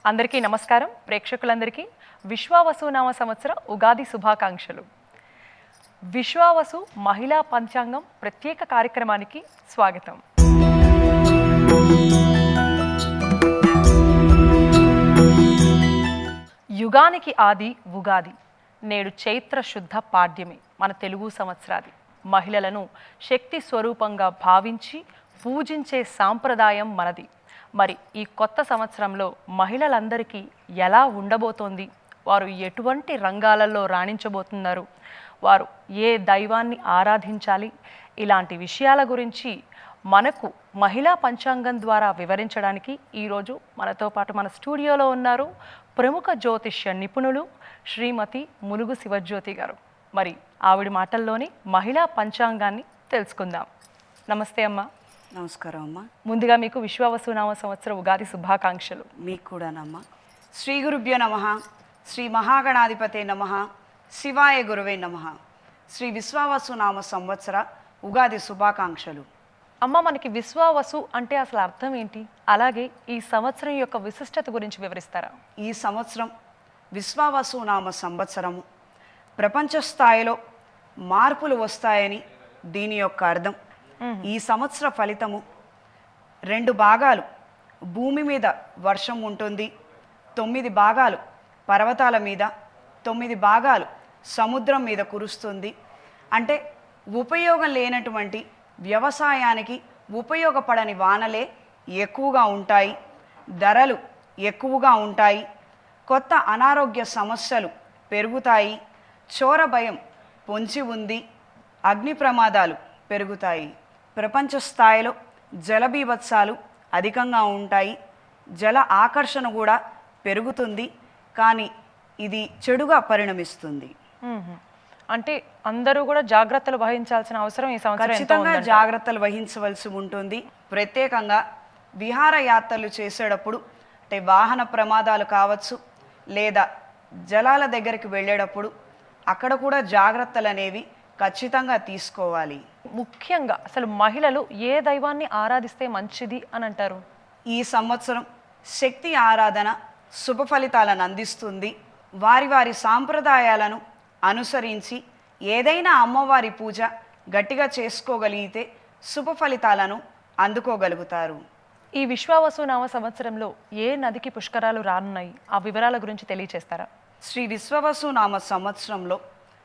అందరికీ నమస్కారం. ప్రేక్షకులందరికీ విశ్వావసునామ సంవత్సర ఉగాది శుభాకాంక్షలు. విశ్వావసు మహిళా పంచాంగం ప్రత్యేక కార్యక్రమానికి స్వాగతం. యుగానికి ఆది ఉగాది. నేడు చైత్ర శుద్ధ పాడ్యమి, మన తెలుగు సంవత్సరాది. మహిళలను శక్తి స్వరూపంగా భావించి పూజించే సాంప్రదాయం మనది. మరి ఈ కొత్త సంవత్సరంలో మహిళలందరికీ ఎలా ఉండబోతోంది? వారు ఎటువంటి రంగాలలో రాణించబోతున్నారు? వారు ఏ దైవాన్ని ఆరాధించాలి? ఇలాంటి విషయాల గురించి మనకు మహిళా పంచాంగం ద్వారా వివరించడానికి ఈరోజు మనతో పాటు మన స్టూడియోలో ఉన్నారు ప్రముఖ జ్యోతిష్య నిపుణులు శ్రీమతి ములుగు శివజ్యోతి గారు. మరి ఆవిడ మాటల్లోని మహిళా పంచాంగాన్ని తెలుసుకుందాం. నమస్తే అమ్మా. నమస్కారం అమ్మ. ముందుగా మీకు విశ్వావసునామ సంవత్సర ఉగాది శుభాకాంక్షలు. మీకు కూడానమ్మా. శ్రీ గురుభ్యో నమః. శ్రీ మహాగణాధిపతే నమః. శివాయ గురువే నమః. శ్రీ విశ్వావసునామ సంవత్సర ఉగాది శుభాకాంక్షలు. అమ్మ, మనకి విశ్వావసు అంటే అసలు అర్థం ఏంటి? అలాగే ఈ సంవత్సరం యొక్క విశిష్టత గురించి వివరిస్తారా? ఈ సంవత్సరం విశ్వావసునామ సంవత్సరము. ప్రపంచ స్థాయిలో మార్పులు వస్తాయని దీని యొక్క అర్థం. ఈ సంవత్సర ఫలితము 2 భాగాలు భూమి మీద వర్షం ఉంటుంది, 9 భాగాలు పర్వతాల మీద, 9 భాగాలు సముద్రం మీద కురుస్తుంది. అంటే ఉపయోగం లేనటువంటి వ్యవసాయానికి ఉపయోగపడని వానలే ఎక్కువగా ఉంటాయి, ధరలు ఎక్కువగా ఉంటాయి, కొత్త అనారోగ్య సమస్యలు పెరుగుతాయి, చోర భయం పొంచి ఉంది, అగ్ని ప్రమాదాలు పెరుగుతాయి. ప్రపంచ స్థాయిలో జలబీభత్సాలు అధికంగా ఉంటాయి, జల ఆకర్షణ కూడా పెరుగుతుంది. కానీ ఇది చెడుగా పరిణమిస్తుంది. అంటే అందరూ కూడా జాగ్రత్తలు వహించాల్సిన అవసరం ఈ సంవత్సరం ఖచ్చితంగా జాగ్రత్తలు వహించవలసి ఉంటుంది. ప్రత్యేకంగా విహారయాత్రలు చేసేటప్పుడు, అంటే వాహన ప్రమాదాలు కావచ్చు, లేదా జలాల దగ్గరికి వెళ్ళేటప్పుడు అక్కడ కూడా జాగ్రత్తలు అనేవి ఖచ్చితంగా తీసుకోవాలి. ముఖ్యంగా అసలు మహిళలు ఏ దైవాన్ని ఆరాధిస్తే మంచిది అని అంటారు? ఈ సంవత్సరం శక్తి ఆరాధన శుభ ఫలితాలను అందిస్తుంది. వారి వారి సాంప్రదాయాలను అనుసరించి ఏదైనా అమ్మవారి పూజ గట్టిగా చేసుకోగలిగితే శుభ ఫలితాలను అందుకోగలుగుతారు. ఈ విశ్వావసునామ సంవత్సరంలో ఏ నదికి పుష్కరాలు రానున్నాయి? ఆ వివరాల గురించి తెలియచేస్తారా? శ్రీ విశ్వవసునామ సంవత్సరంలో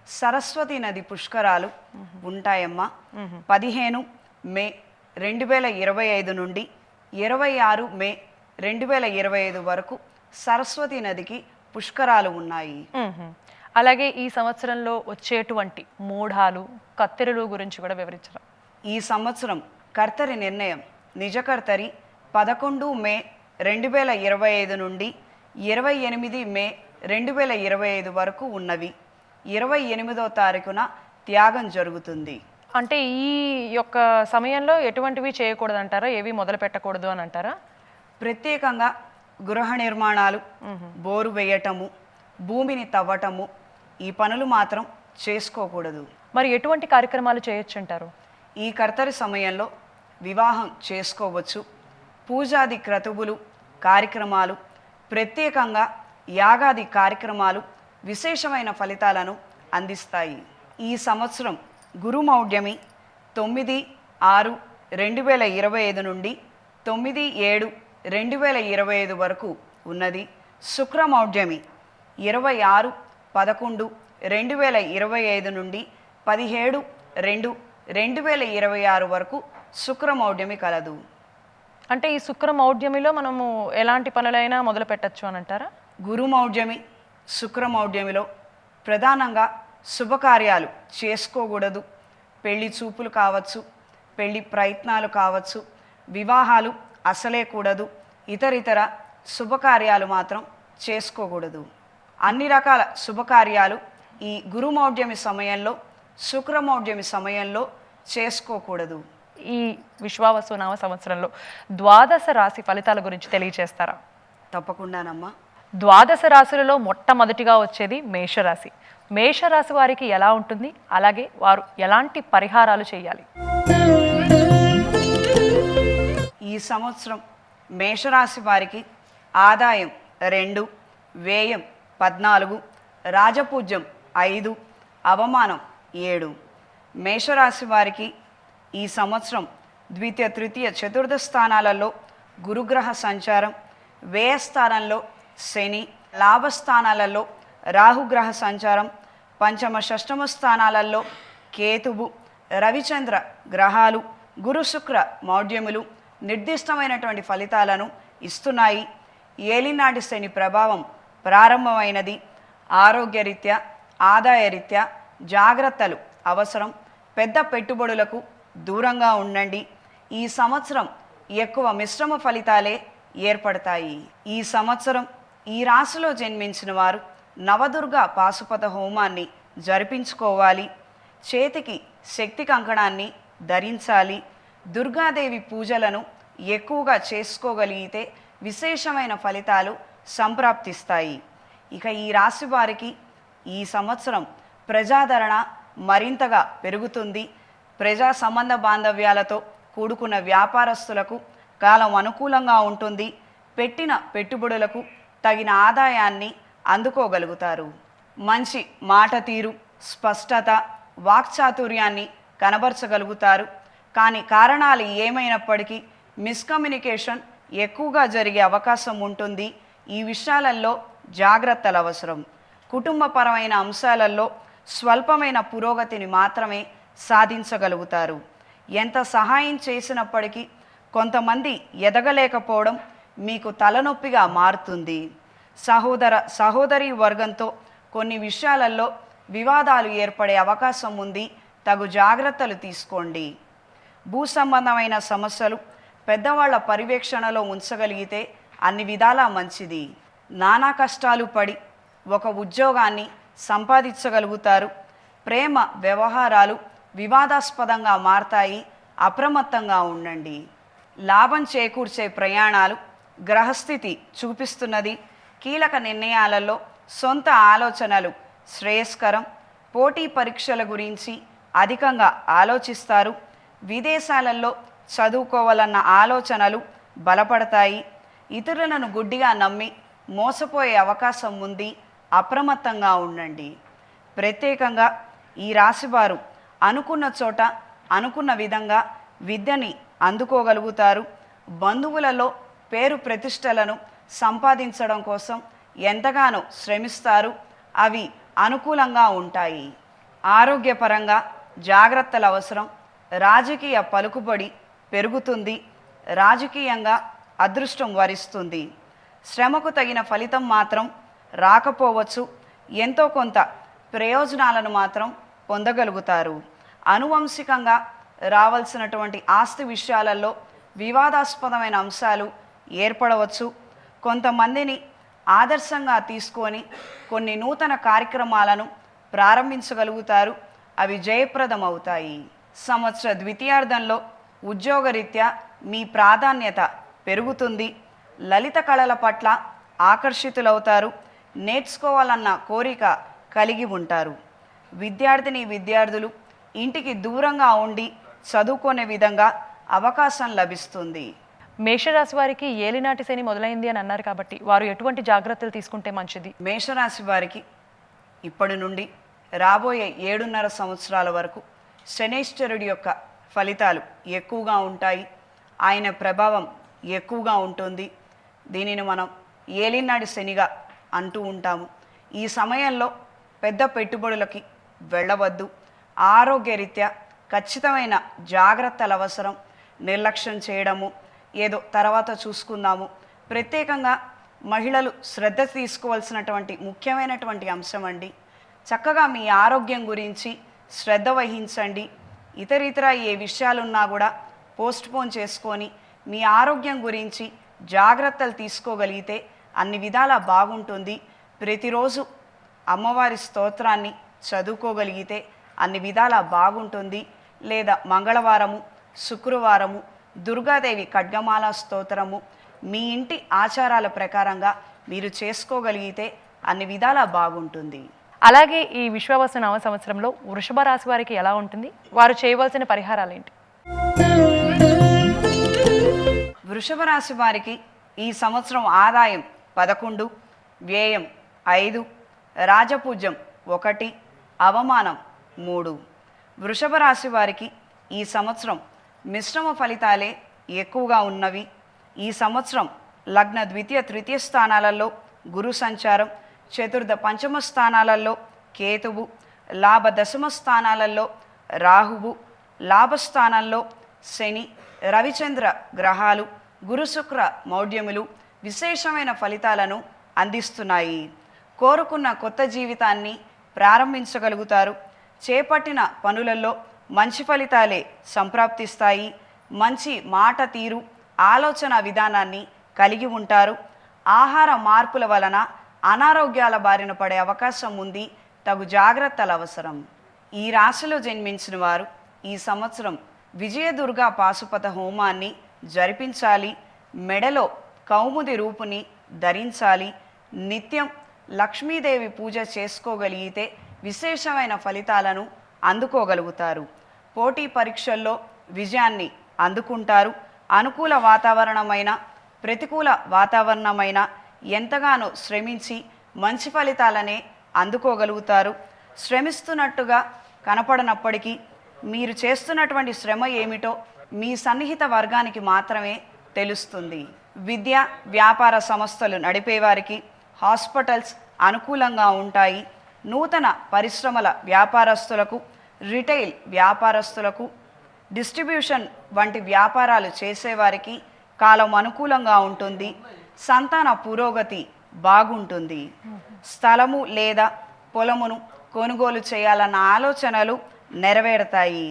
సరస్వతి నది పుష్కరాలు ఉంటాయమ్మా. 15 మే 2025 నుండి 26 మే 2025 వరకు సరస్వతి నదికి పుష్కరాలు ఉన్నాయి. అలాగే ఈ సంవత్సరంలో వచ్చేటువంటి మూఢాలు, కత్తెరలు గురించి కూడా వివరించరా? ఈ సంవత్సరం కర్తరి నిర్ణయం నిజకర్తరి 11 మే 2025 నుండి 28 మే 2025 వరకు ఉన్నవి. 28వ తారీఖున త్యాగం జరుగుతుంది. అంటే ఈ యొక్క సమయంలో ఎటువంటివి చేయకూడదంటారా? ఏవి మొదలు పెట్టకూడదు అని అంటారా? ప్రత్యేకంగా గృహ నిర్మాణాలు, బోరు వేయటము, భూమిని తవ్వటము, ఈ పనులు మాత్రం చేసుకోకూడదు. మరి ఎటువంటి కార్యక్రమాలు చేయొచ్చు అంటారు? ఈ కర్తరి సమయంలో వివాహం చేసుకోవచ్చు. పూజాది క్రతువులు, కార్యక్రమాలు, ప్రత్యేకంగా యాగాది కార్యక్రమాలు విశేషమైన ఫలితాలను అందిస్తాయి. ఈ సంవత్సరం గురుమౌఢ్యమి 9/6/2025 నుండి 9/7/2025 వరకు ఉన్నది. శుక్రమౌఢ్యమి 26/11/2025 నుండి 17/2/2026 వరకు శుక్రమౌఢ్యమి కలదు. అంటే ఈ శుక్రమౌఢ్యమిలో మనము ఎలాంటి పనులైనా మొదలు పెట్టచ్చు అని అంటారా? గురుమౌఢ్యమి, శుక్రమౌఢ్యమిలో ప్రధానంగా శుభకార్యాలు చేసుకోకూడదు. పెళ్లి చూపులు కావచ్చు, పెళ్లి ప్రయత్నాలు కావచ్చు, వివాహాలు అసలే కూడదు. ఇతరితర శుభకార్యాలు మాత్రం చేసుకోకూడదు. అన్ని రకాల శుభకార్యాలు ఈ గురుమౌఢ్యమి సమయంలో, శుక్రమౌఢ్యమి సమయంలో చేసుకోకూడదు. ఈ విశ్వావసునామ సంవత్సరంలో ద్వాదశ రాశి ఫలితాల గురించి తెలియజేస్తారా? తప్పకుండానమ్మా. ద్వాదశ రాశులలో మొట్టమొదటిగా వచ్చేది మేషరాశి. మేషరాశి వారికి ఎలా ఉంటుంది? అలాగే వారు ఎలాంటి పరిహారాలు చేయాలి? ఈ సంవత్సరం మేషరాశి వారికి ఆదాయం 2, వ్యయం 14, రాజపూజ్యం 5, అవమానం 7. మేషరాశి వారికి ఈ సంవత్సరం ద్వితీయ, తృతీయ, చతుర్థ స్థానాలలో గురుగ్రహ సంచారం, వ్యయస్థానంలో శని, లాభస్థానాలలో రాహుగ్రహ సంచారం, పంచమ, షష్టమ స్థానాలలో కేతువు, రవిచంద్ర గ్రహాలు, గురు శుక్ర మౌఢ్యములు నిర్దిష్టమైనటువంటి ఫలితాలను ఇస్తున్నాయి. ఏలినాటి శని ప్రభావం ప్రారంభమైనది. ఆరోగ్యరీత్యా, ఆదాయరీత్యా జాగ్రత్తలు అవసరం. పెద్ద పెట్టుబడులకు దూరంగా ఉండండి. ఈ సంవత్సరం ఎక్కువ మిశ్రమ ఫలితాలే ఏర్పడతాయి. ఈ సంవత్సరం ఈ రాశిలో జన్మించిన వారు నవదుర్గ పాశుపత హోమాన్ని జరిపించుకోవాలి. చేతికి శక్తి కంకణాన్ని ధరించాలి. దుర్గాదేవి పూజలను ఎక్కువగా చేసుకోగలిగితే విశేషమైన ఫలితాలు సంప్రాప్తిస్తాయి. ఇక ఈ రాశి వారికి ఈ సంవత్సరం ప్రజాదరణ మరింతగా పెరుగుతుంది. ప్రజా సంబంధ బాంధవ్యాలతో కూడుకున్న వ్యాపారస్తులకు కాలం అనుకూలంగా ఉంటుంది. పెట్టిన పెట్టుబడులకు తగిన ఆదాయాన్ని అందుకోగలుగుతారు. మంచి మాట తీరు, స్పష్టత, వాక్చాతుర్యాన్ని కనబరచగలుగుతారు. కానీ కారణాలు ఏమైనప్పటికీ మిస్కమ్యూనికేషన్ ఎక్కువగా జరిగే అవకాశం ఉంటుంది. ఈ విషయాలలో జాగ్రత్తలు అవసరం. కుటుంబపరమైన అంశాలలో స్వల్పమైన పురోగతిని మాత్రమే సాధించగలుగుతారు. ఎంత సహాయం చేసినప్పటికీ కొంతమంది ఎదగలేకపోవడం మీకు తలనొప్పిగా మారుతుంది. సహోదరి వర్గంతో కొన్ని విషయాలలో వివాదాలు ఏర్పడే అవకాశం ఉంది. తగు జాగ్రత్తలు తీసుకోండి. భూ సంబంధమైన సమస్యలు పెద్దవాళ్ల పర్యవేక్షణలో ఉంచగలిగితే అన్ని విధాలా మంచిది. నానా కష్టాలు పడి ఒక ఉద్యోగాన్ని సంపాదించగలుగుతారు. ప్రేమ వ్యవహారాలు వివాదాస్పదంగా మారతాయి. అప్రమత్తంగా ఉండండి. లాభం చేకూర్చే ప్రయాణాలు గ్రహస్థితి చూపిస్తున్నది. కీలక నిర్ణయాలలో సొంత ఆలోచనలు శ్రేయస్కరం. పోటీ పరీక్షల గురించి అధికంగా ఆలోచిస్తారు. విదేశాలలో చదువుకోవాలన్న ఆలోచనలు బలపడతాయి. ఇతరులను గుడ్డిగా నమ్మి మోసపోయే అవకాశం ఉంది. అప్రమత్తంగా ఉండండి. ప్రత్యేకంగా ఈ రాశివారు అనుకున్న చోట అనుకున్న విధంగా విద్యని అందుకోగలుగుతారు. బంధువులలో పేరు ప్రతిష్టలను సంపాదించడం కోసం ఎంతగానో శ్రమిస్తారు. అవి అనుకూలంగా ఉంటాయి. ఆరోగ్యపరంగా జాగ్రత్తలు అవసరం. రాజకీయ పలుకుబడి పెరుగుతుంది. రాజకీయంగా అదృష్టం వరిస్తుంది. శ్రమకు తగిన ఫలితం మాత్రం రాకపోవచ్చు. ఎంతో కొంత ప్రయోజనాలను మాత్రం పొందగలుగుతారు. అనువంశికంగా రావాల్సినటువంటి ఆస్తి విషయాలలో వివాదాస్పదమైన అంశాలు ఏర్పడవచ్చు. కొంతమందిని ఆదర్శంగా తీసుకొని కొన్ని నూతన కార్యక్రమాలను ప్రారంభించగలుగుతారు. అవి జయప్రదం అవుతాయి. సంవత్సర ద్వితీయార్థంలో ఉద్యోగరీత్యా మీ ప్రాధాన్యత పెరుగుతుంది. లలిత కళల పట్ల ఆకర్షితులవుతారు. నేర్చుకోవాలన్న కోరిక కలిగి ఉంటారు. విద్యార్థులు ఇంటికి దూరంగా ఉండి చదువుకునే విధంగా అవకాశం లభిస్తుంది. మేషరాశి వారికి ఏలినాటి శని మొదలైంది అని అన్నారు కాబట్టి వారు ఎటువంటి జాగ్రత్తలు తీసుకుంటే మంచిది? మేషరాశి వారికి ఇప్పటి నుండి రాబోయే 7.5 సంవత్సరాల వరకు శనైశ్వరుడి యొక్క ఫలితాలు ఎక్కువగా ఉంటాయి. ఆయన ప్రభావం ఎక్కువగా ఉంటుంది. దీనిని మనం ఏలినాటి శనిగా అంటూ ఉంటాము. ఈ సమయంలో పెద్ద పెట్టుబడులకి వెళ్ళవద్దు. ఆరోగ్యరీత్యా ఖచ్చితమైన జాగ్రత్తలు అవసరం. నిర్లక్ష్యం చేయడము, ఏదో తర్వాత చూసుకుందాము. ప్రత్యేకంగా మహిళలు శ్రద్ధ తీసుకోవాల్సినటువంటి ముఖ్యమైనటువంటి అంశం అండి. చక్కగా మీ ఆరోగ్యం గురించి శ్రద్ధ వహించండి. ఇతర ఏ విషయాలున్నా కూడా పోస్ట్పోన్ చేసుకొని మీ ఆరోగ్యం గురించి జాగ్రత్తలు తీసుకోగలిగితే అన్ని విధాలా బాగుంటుంది. ప్రతిరోజు అమ్మవారి స్తోత్రాన్ని చదువుకోగలిగితే అన్ని విధాలా బాగుంటుంది. లేదా మంగళవారము, శుక్రవారము దుర్గాదేవి ఖడ్గమాల స్తోత్రము మీ ఇంటి ఆచారాల ప్రకారంగా మీరు చేసుకోగలిగితే అన్ని విధాలా బాగుంటుంది. అలాగే ఈ విశ్వావసు నవ సంవత్సరంలో వృషభ రాశి వారికి ఎలా ఉంటుంది? వారు చేయవలసిన పరిహారాలు ఏంటి? వృషభ రాశి వారికి ఈ సంవత్సరం ఆదాయం 11, వ్యయం 5, రాజపూజ్యం 1, అవమానం 3. వృషభ రాశి వారికి ఈ సంవత్సరం మిశ్రమ ఫలితాలే ఎక్కువగా ఉన్నవి. ఈ సంవత్సరం లగ్న ద్వితీయ తృతీయ స్థానాలలో గురు సంచారం, చతుర్థ పంచమ స్థానాలలో కేతువు, లాభ దశమ స్థానాలలో రాహువు, లాభస్థానంలో శని, రవిచంద్ర గ్రహాలు, గురు శుక్ర మౌఢ్యములు విశేషమైన ఫలితాలను అందిస్తున్నాయి. కోరుకున్న కొత్త జీవితాన్ని ప్రారంభించగలుగుతారు. చేపట్టిన పనులలో మంచి ఫలితాలే సంప్రాప్తిస్తాయి. మంచి మాట తీరు, ఆలోచన విధానాన్ని కలిగి ఉంటారు. ఆహార మార్పుల వలన అనారోగ్యాల బారిన పడే అవకాశం ఉంది. తగు జాగ్రత్తలు అవసరం. ఈ రాశిలో జన్మించిన వారు ఈ సంవత్సరం విజయదుర్గా పాశుపత హోమాన్ని జరిపించాలి. మెడలో కౌముది రూపుని ధరించాలి. నిత్యం లక్ష్మీదేవి పూజ చేసుకోగలిగితే విశేషమైన ఫలితాలను అందుకోగలుగుతారు. పోటీ పరీక్షల్లో విజయాన్ని అందుకుంటారు. అనుకూల వాతావరణమైన ప్రతికూల వాతావరణమైన ఎంతగానో శ్రమించి మంచి ఫలితాలనే అందుకోగలుగుతారు. శ్రమిస్తున్నట్టుగా కనపడనప్పటికీ మీరు చేస్తున్నటువంటి శ్రమ ఏమిటో మీ సన్నిహిత వర్గానికి మాత్రమే తెలుస్తుంది. విద్య వ్యాపార సంస్థలు నడిపేవారికి హాస్పిటల్స్ అనుకూలంగా ఉంటాయి. నూతన పరిశ్రమల వ్యాపారస్తులకు, రిటైల్ వ్యాపారస్తులకు, డిస్ట్రిబ్యూషన్ వంటి వ్యాపారాలు చేసేవారికి కాలం అనుకూలంగా ఉంటుంది. సంతాన పురోగతి బాగుంటుంది. స్థలము లేదా పొలమును కొనుగోలు చేయాలన్న ఆలోచనలు నెరవేరుతాయి.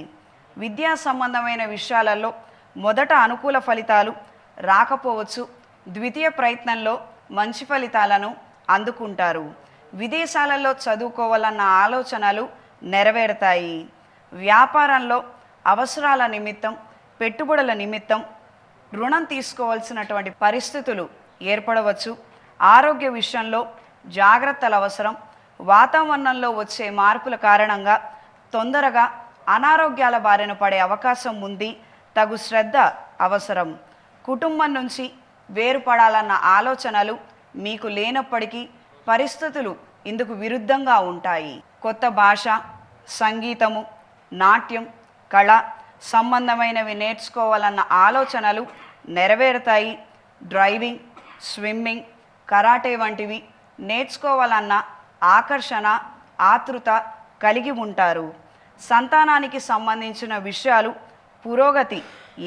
విద్యా సంబంధమైన విషయాలలో మొదట అనుకూల ఫలితాలు రాకపోవచ్చు. ద్వితీయ ప్రయత్నంలో మంచి ఫలితాలను అందుకుంటారు. విదేశాలలో చదువుకోవాలన్న ఆలోచనలు నెరవేరుతాయి. వ్యాపారంలో అవసరాల నిమిత్తం, పెట్టుబడుల నిమిత్తం రుణం తీసుకోవాల్సినటువంటి పరిస్థితులు ఏర్పడవచ్చు. ఆరోగ్య విషయంలో జాగ్రత్తలు అవసరం. వాతావరణంలో వచ్చే మార్పుల కారణంగా తొందరగా అనారోగ్యాల బారిన పడే అవకాశం ఉంది. తగు శ్రద్ధ అవసరం. కుటుంబం నుంచి వేరుపడాలన్న ఆలోచనలు మీకు లేనప్పటికీ పరిస్థితులు ఇందుకు విరుద్ధంగా ఉంటాయి. కొత్త భాష, సంగీతము, నాట్యం, కళ సంబంధమైనవి నేర్చుకోవాలన్న ఆలోచనలు నెరవేరుతాయి. డ్రైవింగ్, స్విమ్మింగ్, కరాటే వంటివి నేర్చుకోవాలన్న ఆకర్షణ, ఆతృత కలిగి ఉంటారు. సంతానానికి సంబంధించిన విషయాలు పురోగతి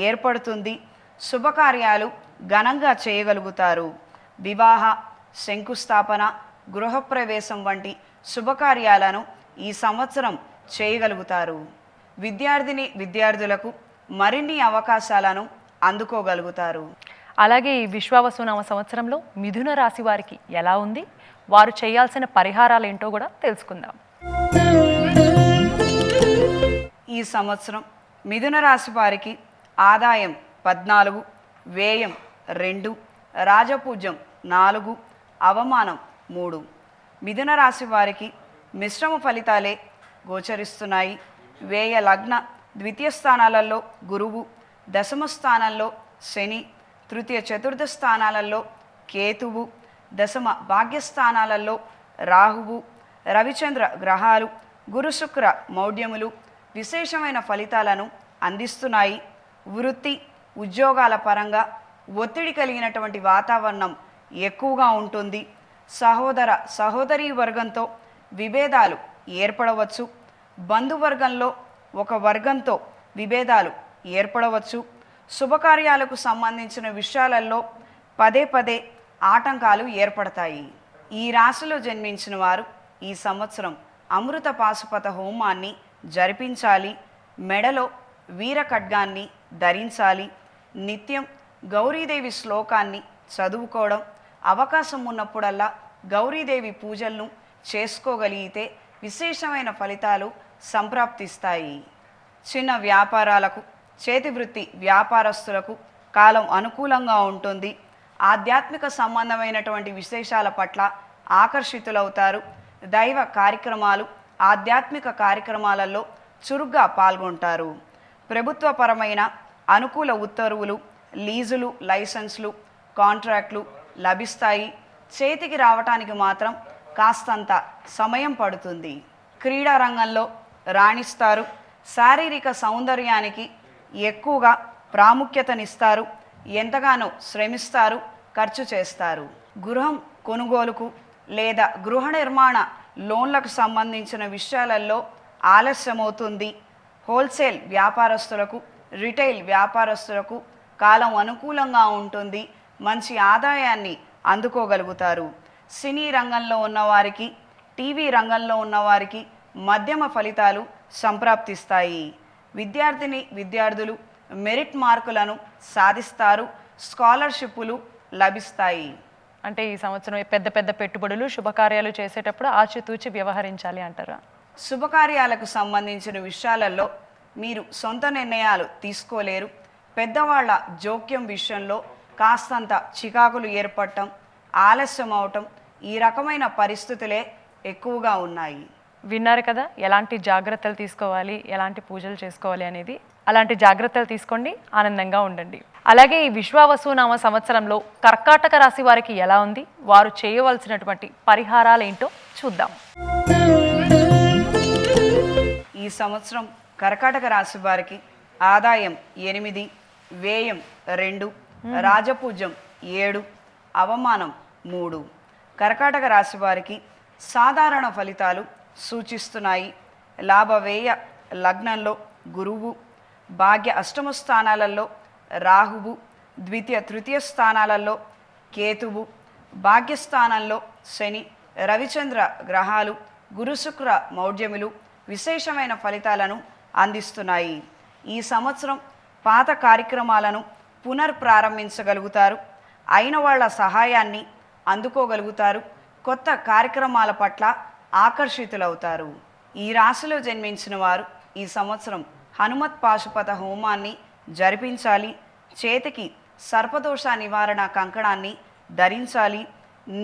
ఏర్పడుతుంది. శుభకార్యాలు ఘనంగా చేయగలుగుతారు. వివాహ, శంకుస్థాపన, గృహప్రవేశం వంటి శుభకార్యాలను ఈ సంవత్సరం చేయగలుగుతారు. విద్యార్థులకు మరిన్ని అవకాశాలను అందుకోగలుగుతారు. అలాగే ఈ విశ్వావసునామ సంవత్సరంలో మిథున రాశి వారికి ఎలా ఉంది, వారు చేయాల్సిన పరిహారాలు ఏంటో కూడా తెలుసుకుందాం. ఈ సంవత్సరం మిథున రాశి వారికి ఆదాయం 14, వ్యయం 2, రాజపూజ్యం 4, అవమానం 3. మిథున రాశి వారికి మిశ్రమ ఫలితాలే గోచరిస్తున్నాయి. వ్యయ లగ్న ద్వితీయ స్థానాలలో గురువు, దశమ స్థానంలో శని, తృతీయ చతుర్థ స్థానాలలో కేతువు, దశమ భాగ్యస్థానాలలో రాహువు, రవిచంద్ర గ్రహాలు, గురు శుక్ర మౌఢ్యములు విశేషమైన ఫలితాలను అందిస్తున్నాయి. వృత్తి ఉద్యోగాల పరంగా ఒత్తిడి కలిగినటువంటి వాతావరణం ఎక్కువగా ఉంటుంది. సహోదరీ వర్గంతో విభేదాలు ఏర్పడవచ్చు. బంధువర్గంలో ఒక వర్గంతో విభేదాలు ఏర్పడవచ్చు. శుభకార్యాలకు సంబంధించిన విషయాలలో పదే ఆటంకాలు ఏర్పడతాయి. ఈ రాశిలో జన్మించిన వారు ఈ సంవత్సరం అమృత పాశుపత హోమాన్ని జరిపించాలి. మెడలో వీర ఖడ్గాన్ని ధరించాలి. నిత్యం గౌరీదేవి శ్లోకాన్ని చదువుకోవడం, అవకాశం ఉన్నప్పుడల్లా గౌరీదేవి పూజలను చేసుకోగలిగితే విశేషమైన ఫలితాలు సంప్రాప్తిస్తాయి. చిన్న వ్యాపారాలకు, చేతివృత్తి వ్యాపారస్తులకు కాలం అనుకూలంగా ఉంటుంది. ఆధ్యాత్మిక సంబంధమైనటువంటి విశేషాల పట్ల ఆకర్షితులవుతారు. దైవ కార్యక్రమాలు, ఆధ్యాత్మిక కార్యక్రమాలలో చురుగ్గా పాల్గొంటారు. ప్రభుత్వపరమైన అనుకూల ఉత్తర్వులు, లీజులు, లైసెన్స్లు, కాంట్రాక్ట్లు లభిస్తాయి. చేతికి రావటానికి మాత్రం కాస్తంత సమయం పడుతుంది. క్రీడా రంగంలో రాణిస్తారు. శారీరక సౌందర్యానికి ఎక్కువగా ప్రాముఖ్యతనిస్తారు. ఎంతగానో శ్రమిస్తారు, ఖర్చు చేస్తారు. గృహం కొనుగోలుకు లేదా గృహ నిర్మాణ లోన్లకు సంబంధించిన విషయాలలో ఆలస్యమవుతుంది. హోల్సేల్ వ్యాపారస్తులకు, రిటైల్ వ్యాపారస్తులకు కాలం అనుకూలంగా ఉంటుంది. మంచి ఆదాయాన్ని అందుకోగలుగుతారు. సినీ రంగంలో ఉన్నవారికి, టీవీ రంగంలో ఉన్నవారికి మధ్యమ ఫలితాలు సంప్రాప్తిస్తాయి. విద్యార్థులు మెరిట్ మార్కులను సాధిస్తారు. స్కాలర్షిప్లు లభిస్తాయి. అంటే ఈ సంవత్సరం పెద్ద పెద్ద పెట్టుబడులు, శుభకార్యాలు చేసేటప్పుడు ఆచితూచి వ్యవహరించాలి అంటారా? శుభకార్యాలకు సంబంధించిన విషయాలలో మీరు సొంత నిర్ణయాలు తీసుకోలేరు. పెద్దవాళ్ల జోక్యం విషయంలో కాస్తంత చికాకులు ఏర్పడటం, ఆలస్యం అవటం, ఈ రకమైన పరిస్థితులే ఎక్కువగా ఉన్నాయి. విన్నారు కదా, ఎలాంటి జాగ్రత్తలు తీసుకోవాలి, ఎలాంటి పూజలు చేసుకోవాలి అనేది. అలాంటి జాగ్రత్తలు తీసుకోండి, ఆనందంగా ఉండండి. అలాగే ఈ విశ్వావసునామ సంవత్సరంలో కర్కాటక రాశి వారికి ఎలా ఉంది, వారు చేయవలసినటువంటి పరిహారాలు ఏంటో చూద్దాం. ఈ సంవత్సరం కర్కాటక రాశి వారికి ఆదాయం 8, వ్యయం 2, రాజపూజ్యం 7, అవమానం 3. కర్కాటక రాశి వారికి సాధారణ ఫలితాలు సూచిస్తున్నాయి. లాభవ్యయ లగ్నంలో గురువు, భాగ్య అష్టమ స్థానాలలో రాహువు, ద్వితీయ తృతీయ స్థానాలలో కేతువు, భాగ్యస్థానంలో శని, రవిచంద్ర గ్రహాలు, గురుశుక్ర మౌఢ్యములు విశేషమైన ఫలితాలను అందిస్తున్నాయి. ఈ సంవత్సరం పాత కార్యక్రమాలను పునర్ప్రారంభించగలుగుతారు. అయిన వాళ్ళ సహాయాన్ని అందుకోగలుగుతారు. కొత్త కార్యక్రమాల పట్ల ఆకర్షితులవుతారు. ఈ రాశిలో జన్మించిన వారు ఈ సంవత్సరం హనుమత్ పాశుపత హోమాన్ని జరిపించాలి. చేతికి సర్పదోష నివారణ కంకణాన్ని ధరించాలి.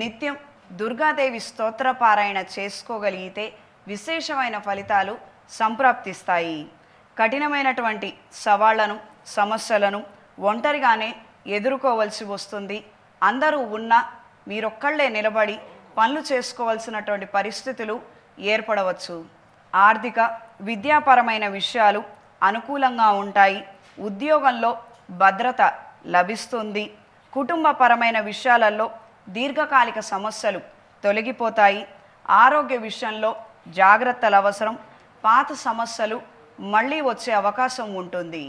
నిత్యం దుర్గాదేవి స్తోత్రపారాయణ చేసుకోగలిగితే విశేషమైన ఫలితాలు సంప్రాప్తిస్తాయి. కఠినమైనటువంటి సవాళ్లను, సమస్యలను ఒంటరిగానే ఎదుర్కోవలసి వస్తుంది. అందరూ ఉన్నా మీరొక్కళ్లే నిలబడి పనులు చేసుకోవాల్సినటువంటి పరిస్థితులు ఏర్పడవచ్చు. ఆర్థిక, విద్యాపరమైన విషయాలు అనుకూలంగా ఉంటాయి. ఉద్యోగంలో భద్రత లభిస్తుంది. కుటుంబపరమైన విషయాలలో దీర్ఘకాలిక సమస్యలు తొలగిపోతాయి. ఆరోగ్య విషయంలో జాగ్రత్తలు అవసరం. పాత సమస్యలు మళ్ళీ వచ్చే అవకాశం ఉంటుంది.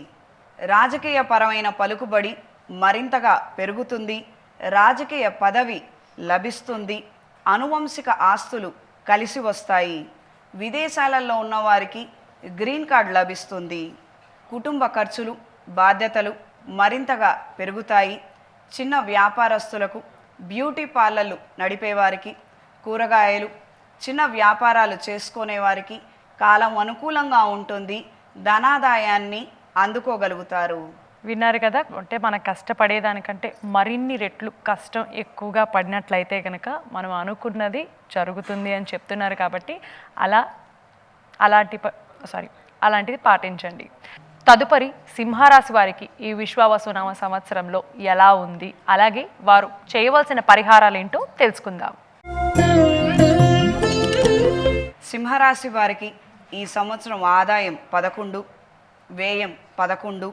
రాజకీయపరమైన పలుకుబడి మరింతగా పెరుగుతుంది. రాజకీయ పదవి లభిస్తుంది. అనువంశిక ఆస్తులు కలిసి వస్తాయి. విదేశాలలో ఉన్నవారికి గ్రీన్ కార్డ్ లభిస్తుంది. కుటుంబ ఖర్చులు, బాధ్యతలు మరింతగా పెరుగుతాయి. చిన్న వ్యాపారస్తులకు, బ్యూటీ పార్లర్లు నడిపేవారికి, కూరగాయలు, చిన్న వ్యాపారాలు చేసుకునేవారికి కాలం అనుకూలంగా ఉంటుంది. ధనాదాయాన్ని అందుకోగలుగుతారు. విన్నారు కదా, అంటే మనం కష్టపడేదానికంటే మరిన్ని రెట్లు కష్టం ఎక్కువగా పడినట్లయితే కనుక మనం అనుకున్నది జరుగుతుంది అని చెప్తున్నారు. కాబట్టి అలాంటిది పాటించండి. తదుపరి సింహరాశి వారికి ఈ విశ్వావసునామ సంవత్సరంలో ఎలా ఉంది, అలాగే వారు చేయవలసిన పరిహారాలు ఏంటో తెలుసుకుందాం. సింహరాశి వారికి ఈ సంవత్సరం ఆదాయం 11, వ్యయం 11,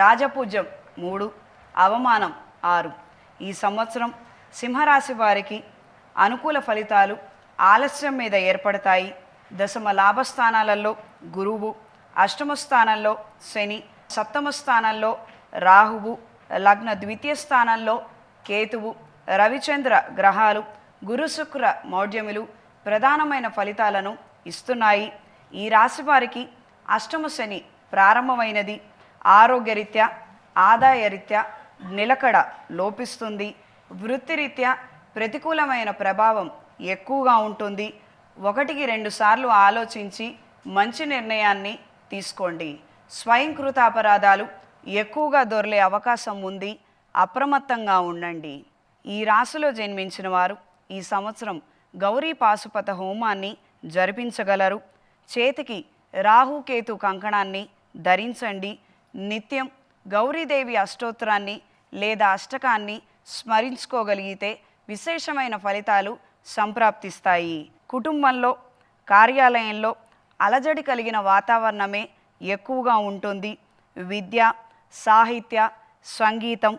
రాజపూజ్యం 3, అవమానం 6. ఈ సంవత్సరం సింహరాశి వారికి అనుకూల ఫలితాలు ఆలస్యం మీద ఏర్పడతాయి. దశమ లాభస్థానాలలో గురువు, అష్టమ స్థానంలో శని, సప్తమ స్థానంలో రాహువు, లగ్న ద్వితీయ స్థానంలో కేతువు, రవిచంద్ర గ్రహాలు, గురుశుక్ర మౌఢ్యములు ప్రధానమైన ఫలితాలను ఇస్తున్నాయి. ఈ రాశి వారికి అష్టమ శని ప్రారంభమైనది. ఆరోగ్యరీత్యా, ఆదాయరీత్యా నిలకడ లోపిస్తుంది. వృత్తిరీత్యా ప్రతికూలమైన ప్రభావం ఎక్కువగా ఉంటుంది. 1-2 సార్లు ఆలోచించి మంచి నిర్ణయాన్ని తీసుకోండి. స్వయంకృత అపరాధాలు ఎక్కువగా దొర్లే అవకాశం ఉంది. అప్రమత్తంగా ఉండండి. ఈ రాశిలో జన్మించిన వారు ఈ సంవత్సరం గౌరీ పాశుపత హోమాన్ని జరిపించగలరు. చేతికి రాహుకేతు కంకణాన్ని ధరించండి. నిత్యం గౌరీదేవి అష్టోత్తరాన్ని లేదా అష్టకాన్ని స్మరించుకోగలిగితే విశేషమైన ఫలితాలు సంప్రాప్తిస్తాయి. కుటుంబంలో, కార్యాలయంలో అలజడి కలిగిన వాతావరణమే ఎక్కువగా ఉంటుంది. విద్య, సాహిత్య, సంగీతం,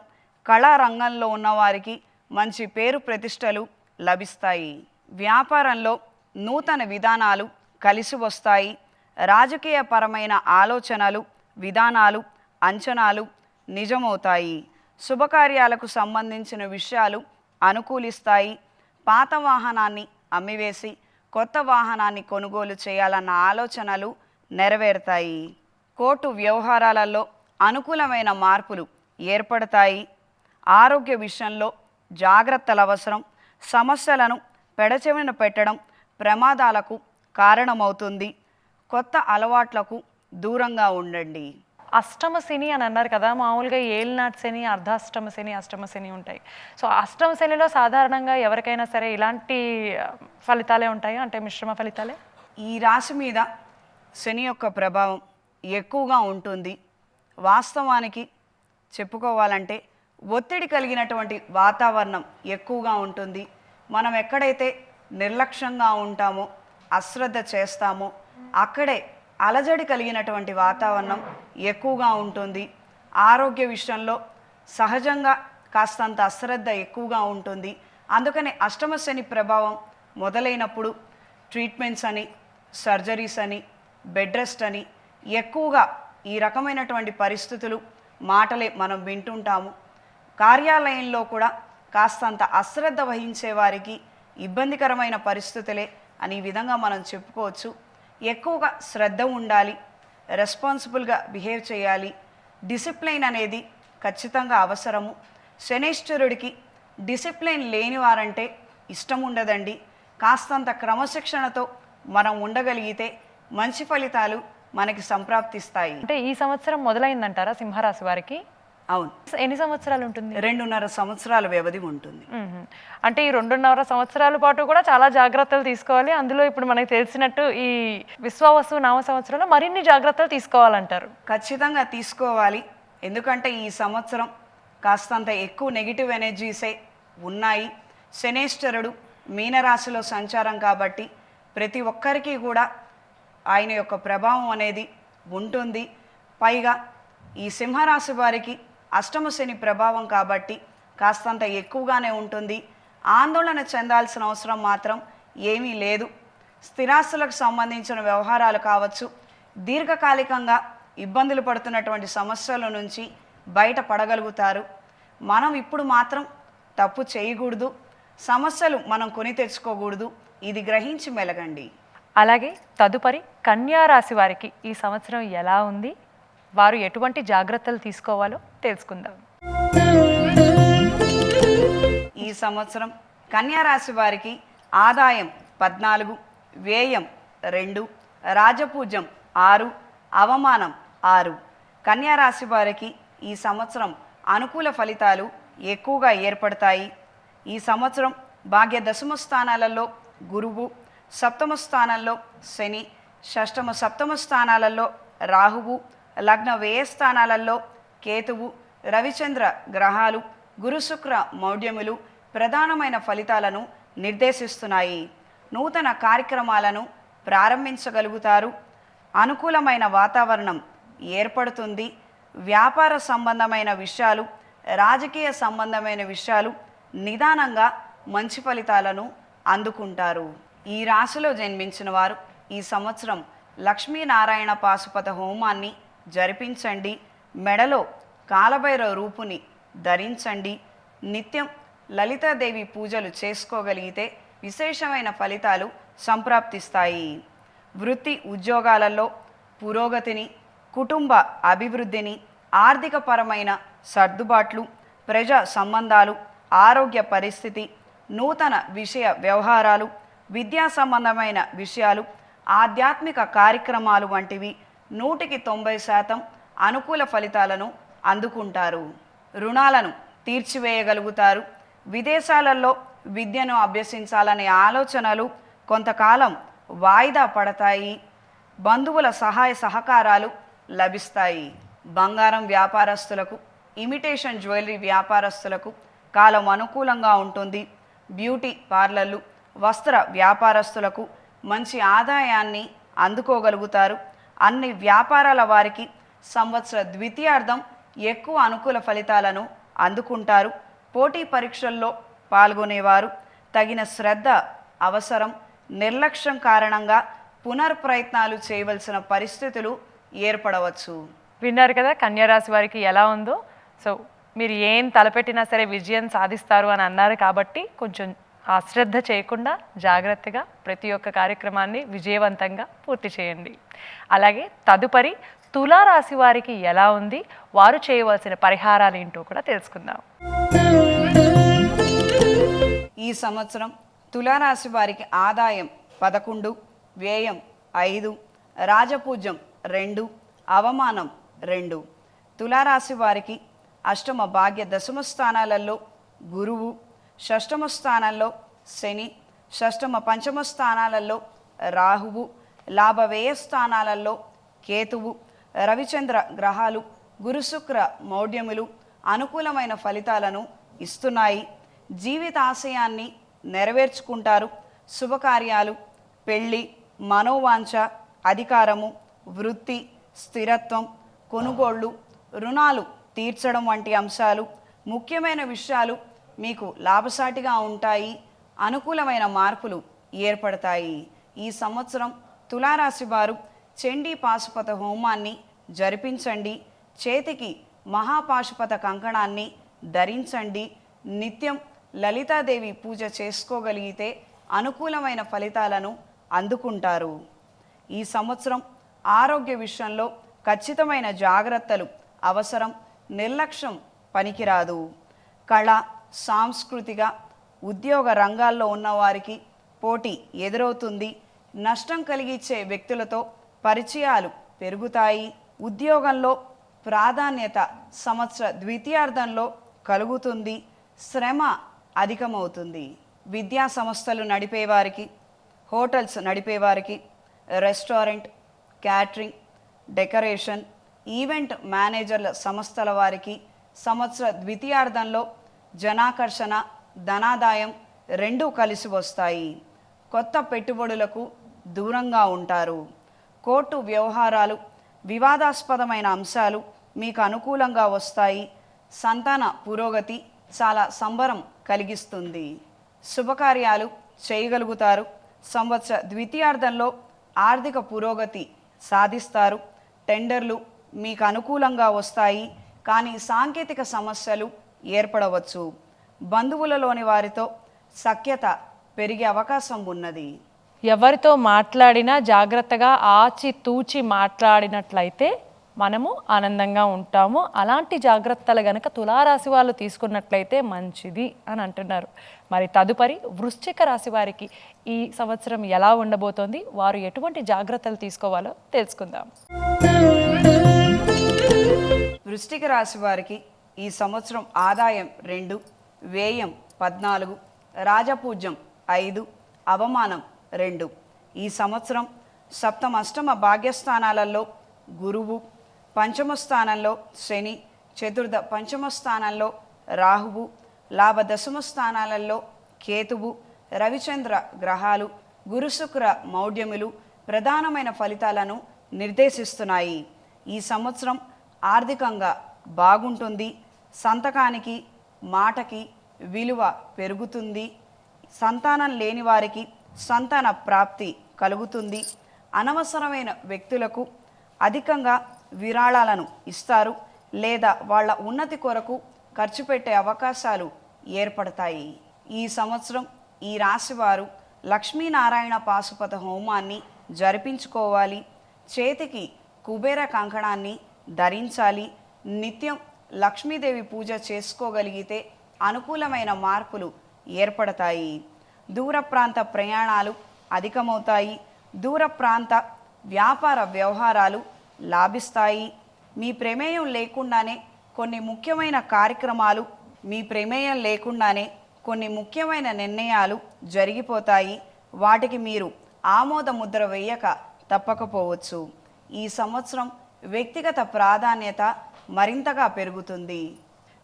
కళారంగంలో ఉన్నవారికి మంచి పేరు ప్రతిష్టలు లభిస్తాయి. వ్యాపారంలో నూతన విధానాలు కలిసి వస్తాయి. రాజకీయపరమైన ఆలోచనలు, విధానాలు, అంచనాలు నిజమవుతాయి. శుభకార్యాలకు సంబంధించిన విషయాలు అనుకూలిస్తాయి. పాత వాహనాన్ని అమ్మివేసి కొత్త వాహనాన్ని కొనుగోలు చేయాలన్న ఆలోచనలు నెరవేరుతాయి. కోర్టు వ్యవహారాలలో అనుకూలమైన మార్పులు ఏర్పడతాయి. ఆరోగ్య విషయంలో జాగ్రత్తలు అవసరం. సమస్యలను పెడచెవిన పెట్టడం ప్రమాదాలకు కారణమవుతుంది. కొత్త అలవాట్లకు దూరంగా ఉండండి. అష్టమ శని అని అన్నారు కదా, మామూలుగా ఏలినాటి శని, అర్ధాష్టమ శని, అష్టమ శని ఉంటాయి. సో అష్టమ శనిలో సాధారణంగా ఎవరికైనా సరే ఇలాంటి ఫలితాలే ఉంటాయి, అంటే మిశ్రమ ఫలితాలే. ఈ రాశి మీద శని యొక్క ప్రభావం ఎక్కువగా ఉంటుంది. వాస్తవానికి చెప్పుకోవాలంటే ఒత్తిడి కలిగినటువంటి వాతావరణం ఎక్కువగా ఉంటుంది. మనం ఎక్కడైతే నిర్లక్ష్యంగా ఉంటామో, అశ్రద్ధ చేస్తామో అక్కడే అలజడి కలిగినటువంటి వాతావరణం ఎక్కువగా ఉంటుంది. ఆరోగ్య విషయంలో సహజంగా కాస్తంత అశ్రద్ధ ఎక్కువగా ఉంటుంది. అందుకని అష్టమ శని ప్రభావం మొదలైనప్పుడు ట్రీట్మెంట్స్ అని, సర్జరీస్ అని, బెడ్ రెస్ట్ అని ఎక్కువగా ఈ రకమైనటువంటి పరిస్థితులు, మాటలే మనం వింటుంటాము. కార్యాలయంలో కూడా కాస్తంత అశ్రద్ధ వహించే వారికి ఇబ్బందికరమైన పరిస్థితులే అని ఈ విధంగా మనం చెప్పుకోవచ్చు. ఎక్కువగా శ్రద్ధ ఉండాలి, రెస్పాన్సిబుల్గా బిహేవ్ చేయాలి. డిసిప్లైన్ అనేది ఖచ్చితంగా అవసరము. శనేశ్వరుడికి డిసిప్లైన్ లేని వారంటే ఇష్టం ఉండదండి. కాస్తంత క్రమశిక్షణతో మనం ఉండగలిగితే మంచి ఫలితాలు మనకి సంప్రాప్తిస్తాయి. అంటే ఈ సంవత్సరం మొదలైందంటారా సింహరాశి వారికి? అవును. ఎన్ని సంవత్సరాలు ఉంటుంది? 2.5 సంవత్సరాల వ్యవధి ఉంటుంది. అంటే ఈ 2.5 సంవత్సరాల పాటు కూడా చాలా జాగ్రత్తలు తీసుకోవాలి. అందులో ఇప్పుడు మనకి తెలిసినట్టు ఈ విశ్వావసు నామ సంవత్సరంలో మరిన్ని జాగ్రత్తలు తీసుకోవాలంటారు. ఖచ్చితంగా తీసుకోవాలి. ఎందుకంటే ఈ సంవత్సరం కాస్తంత ఎక్కువ నెగిటివ్ ఎనర్జీసే ఉన్నాయి. శనేశ్వరుడు మీనరాశిలో సంచారం కాబట్టి ప్రతి ఒక్కరికి కూడా ఆయన యొక్క ప్రభావం అనేది ఉంటుంది. పైగా ఈ సింహరాశి వారికి అష్టమ శని ప్రభావం కాబట్టి కాస్తంత ఎక్కువగానే ఉంటుంది. ఆందోళన చెందాల్సిన అవసరం మాత్రం ఏమీ లేదు. స్థిరాస్తులకు సంబంధించిన వ్యవహారాలు కావచ్చు, దీర్ఘకాలికంగా ఇబ్బందులు పడుతున్నటువంటి సమస్యల నుంచి బయటపడగలుగుతారు. మనం ఇప్పుడు మాత్రం తప్పు చేయకూడదు, సమస్యలు మనం కొని తెచ్చుకోకూడదు. ఇది గ్రహించి మెలగండి. అలాగే తదుపరి కన్యా రాశి వారికి ఈ సంవత్సరం ఎలా ఉంది, వారు ఎటువంటి జాగ్రత్తలు తీసుకోవాలో తెలుసుకుందాం. ఈ సంవత్సరం కన్యా రాశి వారికి ఆదాయం 14, వ్యయం 2, రాజపూజ్యం 6, అవమానం 6. కన్యా రాశి వారికి ఈ సంవత్సరం అనుకూల ఫలితాలు ఎక్కువగా ఏర్పడతాయి. ఈ సంవత్సరం భాగ్య దశమ స్థానాలలో గురువు, సప్తమ స్థానంలో శని, షష్టమ సప్తమ స్థానాలలో రాహువు, లగ్న వ్యయ స్థానాలలో కేతువు, రవిచంద్ర గ్రహాలు, గురు శుక్ర మౌఢ్యములు ప్రధానమైన ఫలితాలను నిర్దేశిస్తున్నాయి. నూతన కార్యక్రమాలను ప్రారంభించగలుగుతారు. అనుకూలమైన వాతావరణం ఏర్పడుతుంది. వ్యాపార సంబంధమైన విషయాలు, రాజకీయ సంబంధమైన విషయాలు నిదానంగా మంచి ఫలితాలను అందుకుంటారు. ఈ రాశిలో జన్మించిన వారు ఈ సంవత్సరం లక్ష్మీనారాయణ పాశుపత హోమాన్ని జరిపించండి. మెడలో కాలభైరవ రూపుని ధరించండి. నిత్యం లలితాదేవి పూజలు చేసుకోగలిగితే విశేషమైన ఫలితాలు సంప్రాప్తిస్తాయి. వృత్తి ఉద్యోగాలలో పురోగతిని, కుటుంబ అభివృద్ధిని, ఆర్థికపరమైన సర్దుబాట్లు, ప్రజా సంబంధాలు, ఆరోగ్య పరిస్థితి, నూతన విషయ వ్యవహారాలు, విద్యా సంబంధమైన విషయాలు, ఆధ్యాత్మిక కార్యక్రమాలు వంటివి 100% అనుకూల ఫలితాలను అందుకుంటారు. రుణాలను తీర్చివేయగలుగుతారు. విదేశాలలో విద్యను అభ్యసించాలనే ఆలోచనలు కొంతకాలం వాయిదా పడతాయి. బంధువుల సహాయ సహకారాలు లభిస్తాయి. బంగారం వ్యాపారస్తులకు, ఇమిటేషన్ జ్యువెలరీ వ్యాపారస్తులకు కాలం అనుకూలంగా ఉంటుంది. బ్యూటీ పార్లర్లు, వస్త్ర వ్యాపారస్తులకు మంచి ఆదాయాన్ని అందుకోగలుగుతారు. అన్ని వ్యాపారాల వారికి సంవత్సర ద్వితీయార్థం ఎక్కువ అనుకూల ఫలితాలను అందుకుంటారు. పోటీ పరీక్షల్లో పాల్గొనేవారు తగిన శ్రద్ధ అవసరం. నిర్లక్ష్యం కారణంగా పునర్ప్రయత్నాలు చేయవలసిన పరిస్థితులు ఏర్పడవచ్చు. విన్నారు కదా కన్యారాశి వారికి ఎలా ఉందో. సో మీరు ఏం తలపెట్టినా సరే విజయం సాధిస్తారు అని అన్నారు కాబట్టి కొంచెం అశ్రద్ధ చేయకుండా జాగ్రత్తగా ప్రతి ఒక్క కార్యక్రమాన్ని విజయవంతంగా పూర్తి చేయండి. అలాగే తదుపరి తులారాశి వారికి ఎలా ఉంది, వారు చేయవలసిన పరిహారాలు ఏంటో కూడా తెలుసుకుందాం. ఈ సంవత్సరం తులారాశి వారికి ఆదాయం 11, వ్యయం 5, రాజపూజ్యం 2, అవమానం 2. తులారాశి వారికి అష్టమ భాగ్య దశమ స్థానాలలో గురువు, షష్టమ స్థానంలో శని, షష్టమ పంచమ స్థానాలలో రాహువు, లాభవ్యయ స్థానాలలో కేతువు, రవిచంద్ర గ్రహాలు గురుశుక్ర మౌఢ్యములు అనుకూలమైన ఫలితాలను ఇస్తున్నాయి. జీవితాశయాన్ని నెరవేర్చుకుంటారు. శుభకార్యాలు, పెళ్ళి, మనోవాంఛ, అధికారము, వృత్తి, స్థిరత్వం, కొనుగోళ్ళు, రుణాలు తీర్చడం వంటి అంశాలు, ముఖ్యమైన విషయాలు మీకు లాభసాటిగా ఉంటాయి. అనుకూలమైన మార్పులు ఏర్పడతాయి. ఈ సంవత్సరం తులారాశి వారు చండీ పాశుపత హోమాన్ని జరిపించండి. చేతికి మహాపాశుపత కంకణాన్ని ధరించండి. నిత్యం లలితాదేవి పూజ చేసుకోగలిగితే అనుకూలమైన ఫలితాలను అందుకుంటారు. ఈ సంవత్సరం ఆరోగ్య విషయంలో ఖచ్చితమైన జాగ్రత్తలు అవసరం. నిర్లక్ష్యం పనికిరాదు. కళ, సాంస్కృతిక, ఉద్యోగ రంగాల్లో ఉన్నవారికి పోటీ ఎదురవుతుంది. నష్టం కలిగించే వ్యక్తులతో పరిచయాలు పెరుగుతాయి. ఉద్యోగంలో ప్రాధాన్యత సంవత్సర ద్వితీయార్థంలో కలుగుతుంది. శ్రమ అధికమవుతుంది. విద్యా సంస్థలు నడిపేవారికి, హోటల్స్ నడిపేవారికి, రెస్టారెంట్, క్యాటరింగ్, డెకరేషన్, ఈవెంట్ మేనేజర్ల సంస్థల వారికి సంవత్సర ద్వితీయార్థంలో జనాకర్షణ, ధనాదాయం రెండూ కలిసి వస్తాయి. కొత్త పెట్టుబడులకు దూరంగా ఉంటారు. కోర్టు వ్యవహారాలు, వివాదాస్పదమైన అంశాలు మీకు అనుకూలంగా వస్తాయి. సంతాన పురోగతి చాలా సంబరం కలిగిస్తుంది. శుభకార్యాలు చేయగలుగుతారు. సంవత్సర ద్వితీయార్థంలో ఆర్థిక పురోగతి సాధిస్తారు. టెండర్లు మీకు అనుకూలంగా వస్తాయి. కానీ సాంకేతిక సమస్యలు ఏర్పడవచ్చు. బంధువులలోని వారితో సఖ్యత పెరిగే అవకాశం ఉన్నది. ఎవరితో మాట్లాడినా జాగ్రత్తగా ఆచితూచి మాట్లాడినట్లయితే మనము ఆనందంగా ఉంటాము. అలాంటి జాగ్రత్తలు గనక తులారాశి వాళ్ళు తీసుకున్నట్లయితే మంచిది అని అంటున్నారు. మరి తదుపరి వృశ్చిక రాశి వారికి ఈ సంవత్సరం ఎలా ఉండబోతోంది, వారు ఎటువంటి జాగ్రత్తలు తీసుకోవాలో తెలుసుకుందాం. వృశ్చిక రాశి వారికి ఈ సంవత్సరం ఆదాయం 2, వ్యయం 14, రాజపూజ్యం 5, అవమానం 2. ఈ సంవత్సరం సప్తమ అష్టమ భాగ్యస్థానాలలో గురువు, పంచమ స్థానంలో శని, చతుర్థ పంచమ స్థానంలో రాహువు, లాభ దశమ స్థానాలలో కేతువు, రవిచంద్ర గ్రహాలు గురుశుక్ర మౌఢ్యములు ప్రధానమైన ఫలితాలను నిర్దేశిస్తున్నాయి. ఈ సంవత్సరం ఆర్థికంగా బాగుంటుంది. సంతకానికి, మాటకి విలువ పెరుగుతుంది. సంతానం లేని వారికి సంతాన ప్రాప్తి కలుగుతుంది. అనవసరమైన వ్యక్తులకు అధికంగా విరాళాలను ఇస్తారు లేదా వాళ్ళ ఉన్నతి కొరకు ఖర్చు పెట్టే అవకాశాలు ఏర్పడతాయి. ఈ సంవత్సరం ఈ రాశివారు లక్ష్మీనారాయణ పాశుపత హోమాన్ని జరిపించుకోవాలి. చేతికి కుబేర కంకణాన్ని ధరించాలి. నిత్యం లక్ష్మీదేవి పూజ చేసుకోగలిగితే అనుకూలమైన మార్పులు ఏర్పడతాయి. దూర ప్రాంత ప్రయాణాలు అధికమవుతాయి. దూర ప్రాంత వ్యాపార వ్యవహారాలు లాభిస్తాయి. మీ ప్రమేయం లేకుండానే కొన్ని ముఖ్యమైన నిర్ణయాలు జరిగిపోతాయి. వాటికి మీరు ఆమోద ముద్ర వేయక తప్పకపోవచ్చు. ఈ సంవత్సరం వ్యక్తిగత ప్రాధాన్యత మరింతగా పెరుగుతుంది.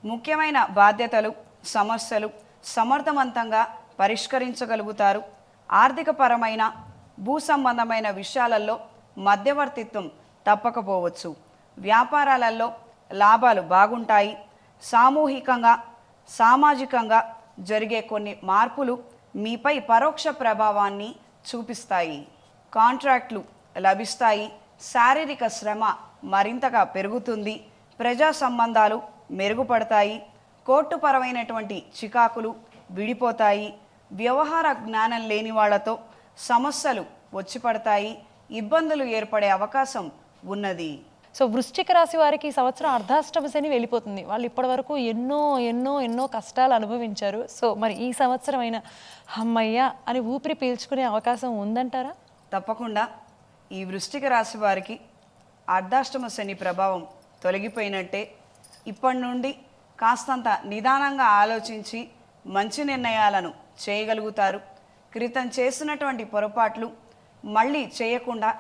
ముఖ్యమైన బాధ్యతలు, సమస్యలు సమర్థవంతంగా పరిష్కరించగలుగుతారు. ఆర్థికపరమైన భూ సంబంధమైన విషయాలలో మధ్యవర్తిత్వం తప్పకపోవచ్చు. వ్యాపారాలలో లాభాలు బాగుంటాయి. సామూహికంగా సామాజికంగా జరిగే కొన్ని మార్పులు మీపై పరోక్ష ప్రభావాన్ని చూపిస్తాయి. కాంట్రాక్ట్లు లభిస్తాయి. శారీరక శ్రమ మరింతగా పెరుగుతుంది. ప్రజా సంబంధాలు మెరుగుపడతాయి. కోర్టుపరమైనటువంటి చికాకులు విడిపోతాయి. వ్యవహార జ్ఞానం లేని వాళ్లతో సమస్యలు వచ్చి పడతాయి. ఇబ్బందులు ఏర్పడే అవకాశం ఉన్నది. సో వృశ్చిక రాశి వారికి ఈ సంవత్సరం అర్ధాష్టమ శని వెళ్ళిపోతుంది. వాళ్ళు ఇప్పటి వరకు ఎన్నో ఎన్నో ఎన్నో కష్టాలు అనుభవించారు. సో మరి ఈ సంవత్సరం అయినా అమ్మయ్య అని ఊపిరి పీల్చుకునే అవకాశం ఉందంటారా? తప్పకుండా ఈ వృశ్చిక రాశి వారికి అర్ధాష్టమ శని ప్రభావం తొలగిపోయినట్టే. ఇప్పటి నుండి కాస్తంత నిదానంగా ఆలోచించి మంచి నిర్ణయాలను చేయగలుగుతారు. క్రితం చేసినటువంటి పొరపాట్లు మళ్ళీ చేయకుండా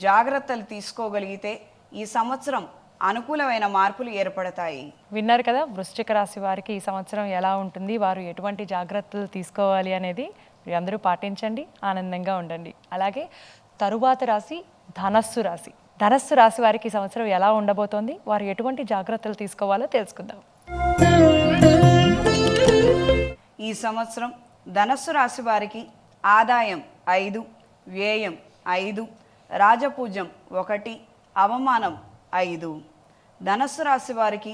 జాగ్రత్తలు తీసుకోగలిగితే ఈ సంవత్సరం అనుకూలమైన మార్పులు ఏర్పడతాయి. విన్నారు కదా, వృశ్చిక రాశి వారికి ఈ సంవత్సరం ఎలా ఉంటుంది, వారు ఎటువంటి జాగ్రత్తలు తీసుకోవాలి అనేది మీరు అందరూ పాటించండి, ఆనందంగా ఉండండి. అలాగే తరువాత రాశి ధనస్సు రాశి. ధనస్సు రాశి వారికి ఈ సంవత్సరం ఎలా ఉండబోతోంది, వారు ఎటువంటి జాగ్రత్తలు తీసుకోవాలో తెలుసుకుందాం. ఈ సంవత్సరం ధనస్సు రాశి వారికి ఆదాయం 5, వ్యయం 5, రాజపూజ్యం 1, అవమానం 5. ధనస్సు రాశి వారికి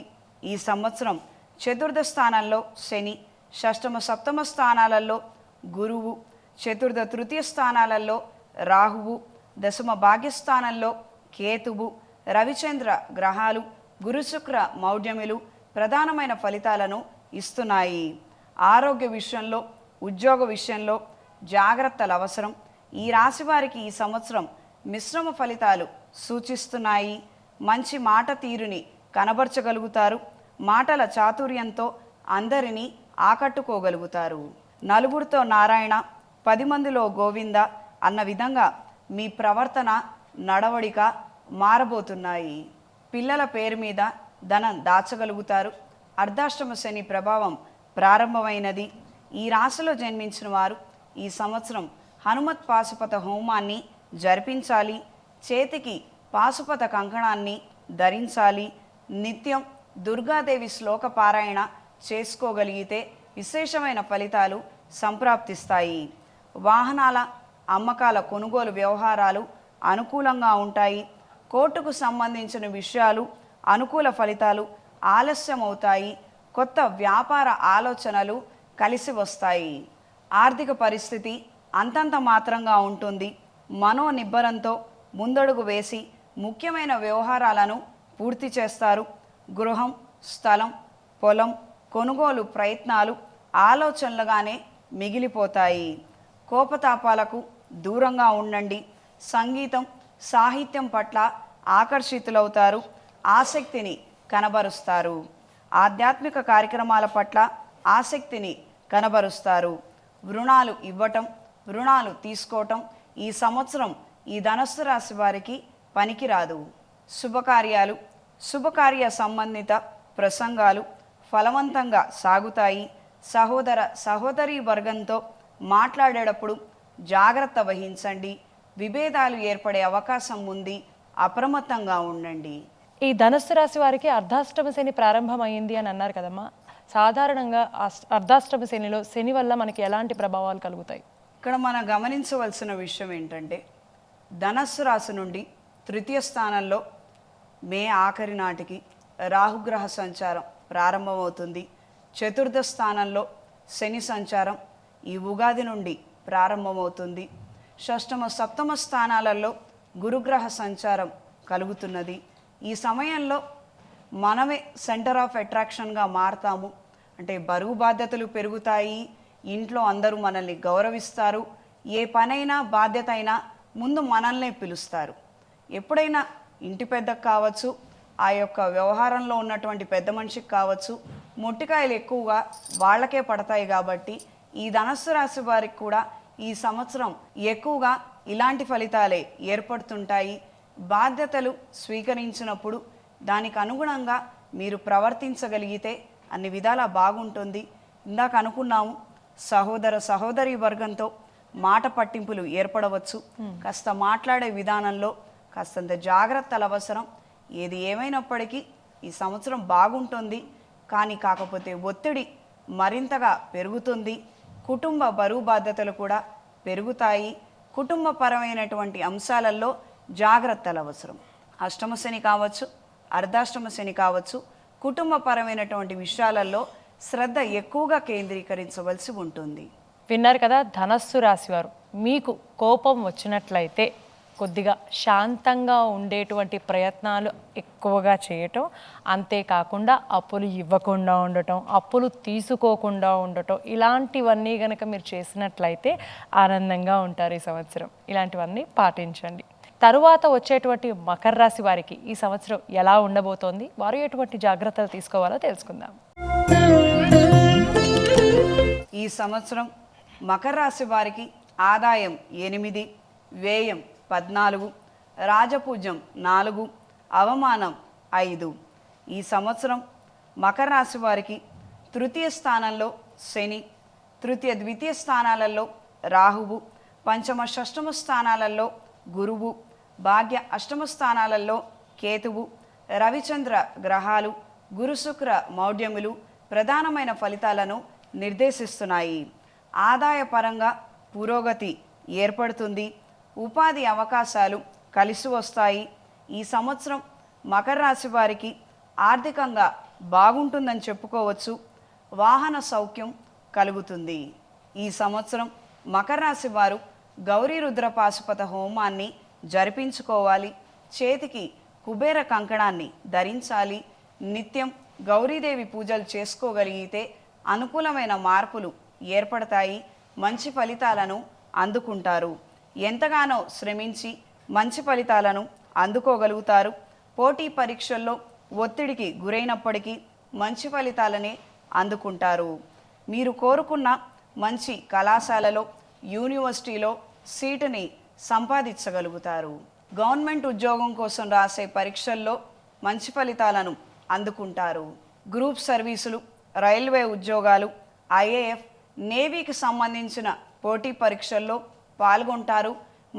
ఈ సంవత్సరం చతుర్థ స్థానంలో శని, షష్టమ సప్తమ స్థానాలలో గురువు, చతుర్థ తృతీయ స్థానాలలో రాహువు, దశమ భాగ్యస్థానంలో కేతువు, రవిచంద్ర గ్రహాలు గురుశుక్ర మౌఢ్యములు ప్రధానమైన ఫలితాలను ఇస్తున్నాయి. ఆరోగ్య విషయంలో, ఉద్యోగ విషయంలో జాగ్రత్తలు అవసరం. ఈ రాశి వారికి ఈ సంవత్సరం మిశ్రమ ఫలితాలు సూచిస్తున్నాయి. మంచి మాట తీరుని కనబరచగలుగుతారు. మాటల చాతుర్యంతో అందరినీ ఆకట్టుకోగలుగుతారు. నలుగురితో నారాయణ, 10 మందిలో గోవింద అన్న విధంగా మీ ప్రవర్తన, నడవడిక మారబోతున్నాయి. పిల్లల పేరు మీద ధనం దాచగలుగుతారు. అర్ధాష్టమ శని ప్రభావం ప్రారంభమైనది. ఈ రాశిలో జన్మించిన వారు ఈ సంవత్సరం హనుమత్ పాశుపత హోమాన్ని జరిపించాలి. చేతికి పాశుపత కంకణాన్ని ధరించాలి. నిత్యం దుర్గాదేవి శ్లోక పారాయణ చేసుకోగలిగితే విశేషమైన ఫలితాలు సంప్రాప్తిస్తాయి. వాహనాల అమ్మకాల కొనుగోలు వ్యవహారాలు అనుకూలంగా ఉంటాయి. కోర్టుకు సంబంధించిన విషయాలు అనుకూల ఫలితాలు ఆలస్యమవుతాయి. కొత్త వ్యాపార ఆలోచనలు కలిసి వస్తాయి. ఆర్థిక పరిస్థితి అంతంత మాత్రంగా ఉంటుంది. మనోనిబ్బరంతో ముందడుగు వేసి ముఖ్యమైన వ్యవహారాలను పూర్తి చేస్తారు. గృహం, స్థలం, పొలం కొనుగోలు ప్రయత్నాలు ఆలోచనలుగానే మిగిలిపోతాయి. కోపతాపాలకు దూరంగా ఉండండి. సంగీతం, సాహిత్యం పట్ల ఆకర్షితులవుతారు. ఆసక్తిని కనబరుస్తారు. ఆధ్యాత్మిక కార్యక్రమాల పట్ల ఆసక్తిని కనబరుస్తారు. రుణాలు ఇవ్వటం, రుణాలు తీసుకోవటం ఈ సంవత్సరం ఈ ధనస్సు రాశి వారికి పనికిరాదు. శుభకార్యాలు, శుభకార్య సంబంధిత ప్రసంగాలు ఫలవంతంగా సాగుతాయి. సహోదర సహోదరీ వర్గంతో మాట్లాడేటప్పుడు జాగ్రత్త వహించండి. విభేదాలు ఏర్పడే అవకాశం ఉంది. అప్రమత్తంగా ఉండండి. ఈ ధనుస్సు రాశి వారికి అర్ధాష్టమ శని ప్రారంభమైంది అని అన్నారు కదమ్మా. సాధారణంగా అర్ధాష్టమ శనిలో శని వల్ల మనకి ఎలాంటి ప్రభావాలు కలుగుతాయి? ఇక్కడ మనం గమనించవలసిన విషయం ఏంటంటే, ధనస్సు రాశి నుండి తృతీయ స్థానంలో మే ఆఖరి నాటికి రాహుగ్రహ సంచారం ప్రారంభమవుతుంది. చతుర్థ స్థానంలో శని సంచారం ఈ ఉగాది నుండి ప్రారంభమవుతుంది. షష్టమ సప్తమ స్థానాలలో గురుగ్రహ సంచారం కలుగుతున్నది. ఈ సమయంలో మనమే సెంటర్ ఆఫ్ అట్రాక్షన్గా మారతాము. అంటే బరువు బాధ్యతలు పెరుగుతాయి. ఇంట్లో అందరూ మనల్ని గౌరవిస్తారు. ఏ పనైనా బాధ్యత అయినా ముందు మనల్నే పిలుస్తారు. ఎప్పుడైనా ఇంటి పెద్దకు కావచ్చు, ఆ యొక్క వ్యవహారంలో ఉన్నటువంటి పెద్ద మనిషికి కావచ్చు, మొట్టికాయలు ఎక్కువగా వాళ్ళకే పడతాయి. కాబట్టి ఈ ధనస్సు రాశి వారికి కూడా ఈ సంవత్సరం ఎక్కువగా ఇలాంటి ఫలితాలే ఏర్పడుతుంటాయి. బాధ్యతలు స్వీకరించినప్పుడు దానికి అనుగుణంగా మీరు ప్రవర్తించగలిగితే అన్ని విధాలా బాగుంటుంది. ఇందాక అనుకున్నాము, సహోదర సహోదరి వర్గంతో మాట పట్టింపులు ఏర్పడవచ్చు. కాస్త మాట్లాడే విధానంలో కాస్తంత జాగ్రత్తలు అవసరం. ఏది ఏమైనప్పటికీ ఈ సంవత్సరం బాగుంటుంది, కానీ కాకపోతే ఒత్తిడి మరింతగా పెరుగుతుంది. కుటుంబ బరువు బాధ్యతలు కూడా పెరుగుతాయి. కుటుంబపరమైనటువంటి అంశాలలో జాగ్రత్తలు అవసరం. అష్టమ శని కావచ్చు, అర్ధాష్టమ శని కావచ్చు, కుటుంబపరమైనటువంటి విషయాలలో శ్రద్ధ ఎక్కువగా కేంద్రీకరించవలసి ఉంటుంది. విన్నారు కదా, ధనస్సు రాశివారు మీకు కోపం వచ్చినట్లయితే కొద్దిగా శాంతంగా ఉండేటువంటి ప్రయత్నాలు ఎక్కువగా చేయటం, అంతేకాకుండా అప్పులు ఇవ్వకుండా ఉండటం, అప్పులు తీసుకోకుండా ఉండటం, ఇలాంటివన్నీ కనుక మీరు చేసినట్లయితే ఆనందంగా ఉంటారు ఈ సంవత్సరం. ఇలాంటివన్నీ పాటించండి. తరువాత వచ్చేటువంటి మకర రాశి వారికి ఈ సంవత్సరం ఎలా ఉండబోతోంది, వారు ఎటువంటి జాగ్రత్తలు తీసుకోవాలో తెలుసుకుందాం. ఈ సంవత్సరం మకర రాశి వారికి ఆదాయం 8, వ్యయం 14, రాజపూజ్యం 4, అవమానం 5. ఈ సంవత్సరం మకర రాశి వారికి తృతీయ స్థానంలో శని, తృతీయ ద్వితీయ స్థానాలలో రాహువు, పంచమ షష్టమ స్థానాలలో గురువు, భాగ్య అష్టమ స్థానాలలో కేతువు, రవిచంద్ర గ్రహాలు గురు శుక్ర మౌఢ్యములు ప్రధానమైన ఫలితాలను నిర్దేశిస్తున్నాయి. ఆదాయపరంగా పురోగతి ఏర్పడుతుంది. ఉపాధి అవకాశాలు కలిసి వస్తాయి. ఈ సంవత్సరం మకర రాశి వారికి ఆర్థికంగా బాగుంటుందని చెప్పుకోవచ్చు. వాహన సౌఖ్యం కలుగుతుంది. ఈ సంవత్సరం మకర రాశి వారు గౌరీ రుద్ర పాశుపత హోమాన్ని జరిపించుకోవాలి. చేతికి కుబేర కంకణాన్ని ధరించాలి. నిత్యం గౌరీదేవి పూజలు చేసుకోగలిగితే అనుకూలమైన మార్పులు ఏర్పడతాయి. మంచి ఫలితాలను అందుకుంటారు. ఎంతగానో శ్రమించి మంచి ఫలితాలను అందుకోగలుగుతారు. పోటీ పరీక్షల్లో ఒత్తిడికి గురైనప్పటికీ మంచి ఫలితాలనే అందుకుంటారు. మీరు కోరుకున్న మంచి కళాశాలలో, యూనివర్సిటీలో సీటుని సంపాదించగలుగుతారు. గవర్నమెంట్ ఉద్యోగం కోసం రాసే పరీక్షల్లో మంచి ఫలితాలను అందుకుంటారు. గ్రూప్ సర్వీసులు, రైల్వే ఉద్యోగాలు, ఐఏఎఫ్, నేవీకి సంబంధించిన పోటీ పరీక్షల్లో పాల్గొంటారు.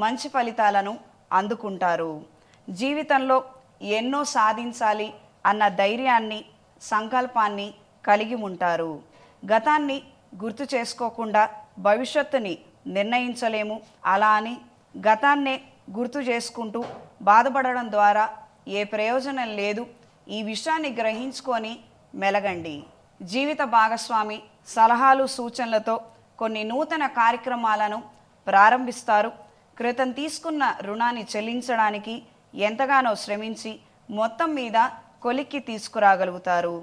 మంచి ఫలితాలను అందుకుంటారు. జీవితంలో ఎన్నో సాధించాలి అన్న ధైర్యాన్ని, సంకల్పాన్ని కలిగి ఉంటారు. గతాన్ని గుర్తు చేసుకోకుండా భవిష్యత్తుని నిర్ణయించలేము. అలా అని గతాన్నే గుర్తు చేసుకుంటూ బాధపడడం ద్వారా ఏ ప్రయోజనం లేదు. ఈ విషయాన్ని గ్రహించుకొని మెలగండి. జీవిత భాగస్వామి సలహాలు, సూచనలతో కొన్ని నూతన కార్యక్రమాలను ప్రారంభిస్తారు. క్రితం తీసుకున్న రుణాన్ని చెల్లించడానికి ఎంతగానో శ్రమించి మొత్తం మీద కొలిక్కి తీసుకురాగలుగుతారు.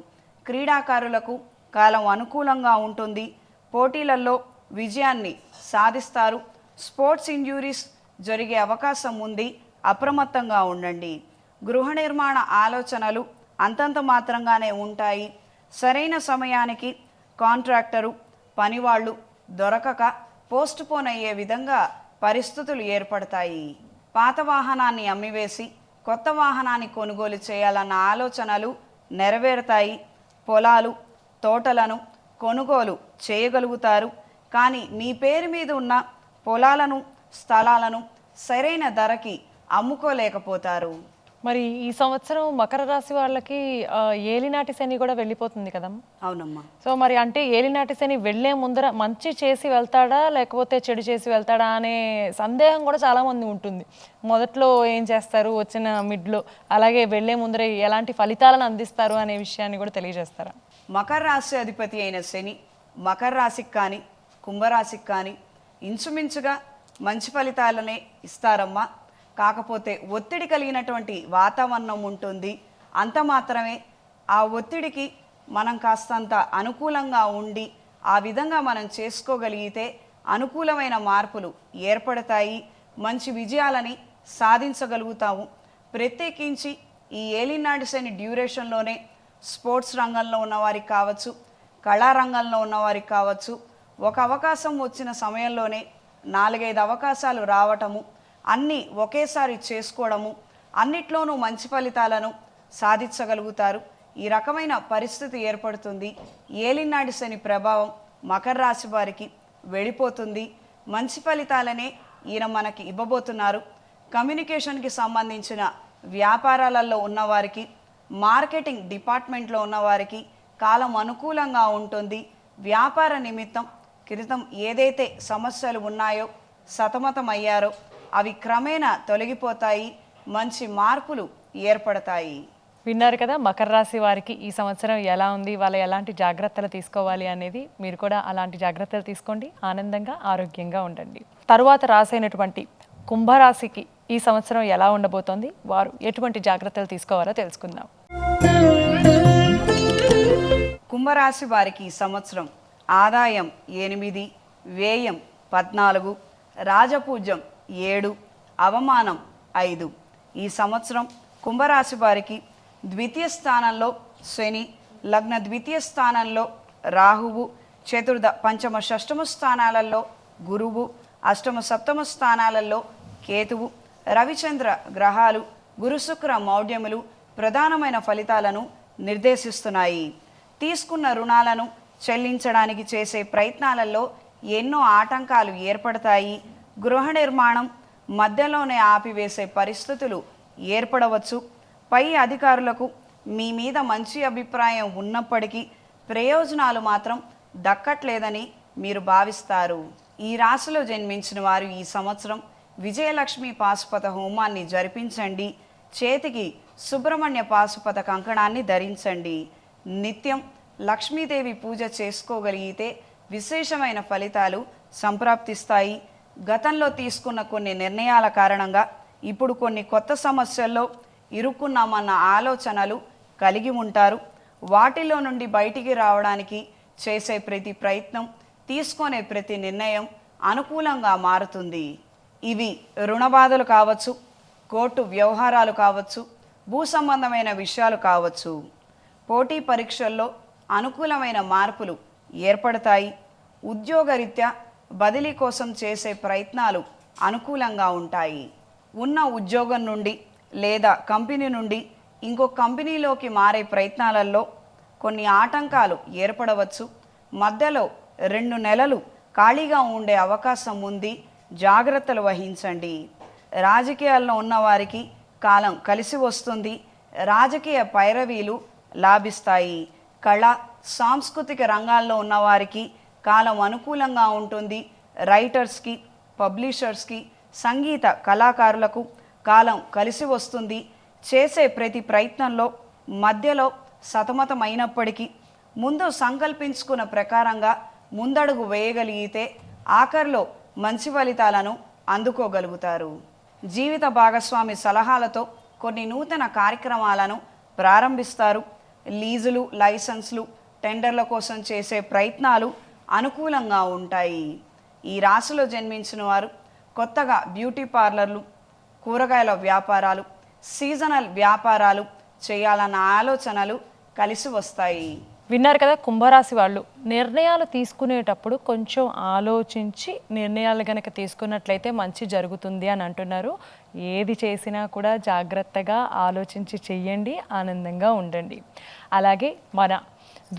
క్రీడాకారులకు కాలం అనుకూలంగా ఉంటుంది. పోటీలలో విజయాన్ని సాధిస్తారు. స్పోర్ట్స్ ఇంజ్యూరీస్ జరిగే అవకాశం ఉంది. అప్రమత్తంగా ఉండండి. గృహ నిర్మాణ ఆలోచనలు అంతంత మాత్రంగానే ఉంటాయి. సరైన సమయానికి కాంట్రాక్టరు, పనివాళ్ళు దొరకక పోస్ట్ పోన్ అయ్యే విధంగా పరిస్థితులు ఏర్పడతాయి. పాత వాహనాన్ని అమ్మివేసి కొత్త వాహనాన్ని కొనుగోలు చేయాలన్న ఆలోచనలు నెరవేరుతాయి. పొలాలు, తోటలను కొనుగోలు చేయగలుగుతారు. కానీ మీ పేరు మీద ఉన్న పొలాలను, స్థలాలను సరైన ధరకి అమ్ముకోలేకపోతారు. మరి ఈ సంవత్సరం మకర రాశి వాళ్ళకి ఏలినాటి శని కూడా వెళ్ళిపోతుంది కదమ్మా. అవునమ్మా. సో మరి అంటే ఏలినాటి శని వెళ్ళే ముందర మంచి చేసి వెళ్తాడా లేకపోతే చెడు చేసి వెళ్తాడా అనే సందేహం కూడా చాలామంది ఉంటుంది. మొదట్లో ఏం చేస్తారు, వచ్చిన మిడ్లో, అలాగే వెళ్ళే ముందర ఎలాంటి ఫలితాలను అందిస్తారు అనే విషయాన్ని కూడా తెలియజేస్తారా? మకర రాశి అధిపతి అయిన శని మకర రాశికి కానీ కుంభరాశికి కానీ ఇంచుమించుగా మంచి ఫలితాలనే ఇస్తారమ్మా. కాకపోతే ఒత్తిడి కలిగినటువంటి వాతావరణం ఉంటుంది. అంత మాత్రమే. ఆ ఒత్తిడికి మనం కాస్తంత అనుకూలంగా ఉండి ఆ విధంగా మనం చేసుకోగలిగితే అనుకూలమైన మార్పులు ఏర్పడతాయి. మంచి విజయాలని సాధించగలుగుతాము. ప్రత్యేకించి ఈ ఏలినాటి శని డ్యూరేషన్లోనే స్పోర్ట్స్ రంగంలో ఉన్నవారికి కావచ్చు, కళారంగంలో ఉన్నవారికి కావచ్చు, ఒక అవకాశం వచ్చిన సమయంలోనే 4-5 అవకాశాలు రావటము, అన్నీ ఒకేసారి చేసుకోవడము, అన్నిట్లోనూ మంచి ఫలితాలను సాధించగలుగుతారు. ఈ రకమైన పరిస్థితి ఏర్పడుతుంది. ఏలినాటి శని ప్రభావం మకర రాశి వారికి వెళ్ళిపోతుంది. మంచి ఫలితాలనే ఈయన మనకి ఇవ్వబోతున్నారు. కమ్యూనికేషన్కి సంబంధించిన వ్యాపారాలలో ఉన్నవారికి, మార్కెటింగ్ డిపార్ట్మెంట్లో ఉన్నవారికి కాలం అనుకూలంగా ఉంటుంది. వ్యాపార నిమిత్తం క్రితం ఏదైతే సమస్యలు ఉన్నాయో, సతమతమయ్యారో అవి క్రమేణా తొలగిపోతాయి. మంచి మార్పులు ఏర్పడతాయి. విన్నారు కదా, మకర రాశి వారికి ఈ సంవత్సరం ఎలా ఉంది, వాళ్ళు ఎలాంటి జాగ్రత్తలు తీసుకోవాలి అనేది. మీరు కూడా అలాంటి జాగ్రత్తలు తీసుకోండి, ఆనందంగా ఆరోగ్యంగా ఉండండి. తరువాత రాసైనటువంటి కుంభరాశికి ఈ సంవత్సరం ఎలా ఉండబోతోంది, వారు ఎటువంటి జాగ్రత్తలు తీసుకోవాలో తెలుసుకుందాం. కుంభరాశి వారికి ఈ సంవత్సరం ఆదాయం 8, వ్యయం 14, రాజపూజ్యం 7, అవమానం 5. ఈ సంవత్సరం కుంభరాశి వారికి ద్వితీయ స్థానంలో శని, లగ్న ద్వితీయ స్థానంలో రాహువు, చతుర్థ పంచమ షష్టమ స్థానాలలో గురువు, అష్టమ సప్తమ స్థానాలలో కేతువు, రవిచంద్ర గ్రహాలు గురుశుక్ర మౌఢ్యములు ప్రధానమైన ఫలితాలను నిర్దేశిస్తున్నాయి. తీసుకున్న రుణాలను చెల్లించడానికి చేసే ప్రయత్నాలలో ఎన్నో ఆటంకాలు ఏర్పడతాయి. గృహ నిర్మాణం మధ్యలోనే ఆపివేసే పరిస్థితులు ఏర్పడవచ్చు. పై అధికారులకు మీ మీద మంచి అభిప్రాయం ఉన్నప్పటికీ ప్రయోజనాలు మాత్రం దక్కట్లేదని మీరు భావిస్తారు. ఈ రాశిలో జన్మించిన వారు ఈ సంవత్సరం విజయలక్ష్మి పాశుపత హోమాన్ని జరిపించండి. చేతికి సుబ్రహ్మణ్య పాశుపత కంకణాన్ని ధరించండి. నిత్యం లక్ష్మీదేవి పూజ చేసుకోగలిగితే విశేషమైన ఫలితాలు సంప్రాప్తిస్తాయి. గతంలో తీసుకున్న కొన్ని నిర్ణయాల కారణంగా ఇప్పుడు కొన్ని కొత్త సమస్యల్లో ఇరుక్కున్నామన్న ఆలోచనలు కలిగి ఉంటారు. వాటిలో నుండి బయటికి రావడానికి చేసే ప్రతి ప్రయత్నం, తీసుకునే ప్రతి నిర్ణయం అనుకూలంగా మారుతుంది. ఇవి రుణ బాధలు కావచ్చు, కోర్టు వ్యవహారాలు కావచ్చు, భూ సంబంధమైన విషయాలు కావచ్చు. పోటీ పరీక్షల్లో అనుకూలమైన మార్పులు ఏర్పడతాయి. ఉద్యోగరీత్యా బదిలీ కోసం చేసే ప్రయత్నాలు అనుకూలంగా ఉంటాయి. ఉన్న ఉద్యోగం నుండి లేదా కంపెనీ నుండి ఇంకో కంపెనీలోకి మారే ప్రయత్నాలలో కొన్ని ఆటంకాలు ఏర్పడవచ్చు. మధ్యలో 2 నెలలు ఖాళీగా ఉండే అవకాశం ఉంది. జాగ్రత్తలు వహించండి. రాజకీయాల్లో ఉన్నవారికి కాలం కలిసి వస్తుంది. రాజకీయ పైరవీలు లాభిస్తాయి. కళ, సాంస్కృతిక రంగాల్లో ఉన్నవారికి కాలం అనుకూలంగా ఉంటుంది. రైటర్స్కి, పబ్లిషర్స్కి, సంగీత కళాకారులకు కాలం కలిసి వస్తుంది. చేసే ప్రతి ప్రయత్నంలో మధ్యలో సతమతమైనప్పటికీ ముందు సంకల్పించుకున్న ప్రకారంగా ముందడుగు వేయగలిగితే ఆఖరిలో మంచి ఫలితాలను అందుకోగలుగుతారు. జీవిత భాగస్వామి సలహాలతో కొన్ని నూతన కార్యక్రమాలను ప్రారంభిస్తారు. లీజులు, లైసెన్స్లు, టెండర్ల కోసం చేసే ప్రయత్నాలు అనుకూలంగా ఉంటాయి. ఈ రాశిలో జన్మించిన వారు కొత్తగా బ్యూటీ పార్లర్లు, కూరగాయల వ్యాపారాలు, సీజనల్ వ్యాపారాలు చేయాలన్న ఆలోచనలు కలిసి వస్తాయి. విన్నారు కదా, కుంభరాశి వాళ్ళు నిర్ణయాలు తీసుకునేటప్పుడు కొంచెం ఆలోచించి నిర్ణయాలు కనుక తీసుకున్నట్లయితే మంచి జరుగుతుంది అని అంటున్నారు. ఏది చేసినా కూడా జాగ్రత్తగా ఆలోచించి చెయ్యండి, ఆనందంగా ఉండండి. అలాగే మన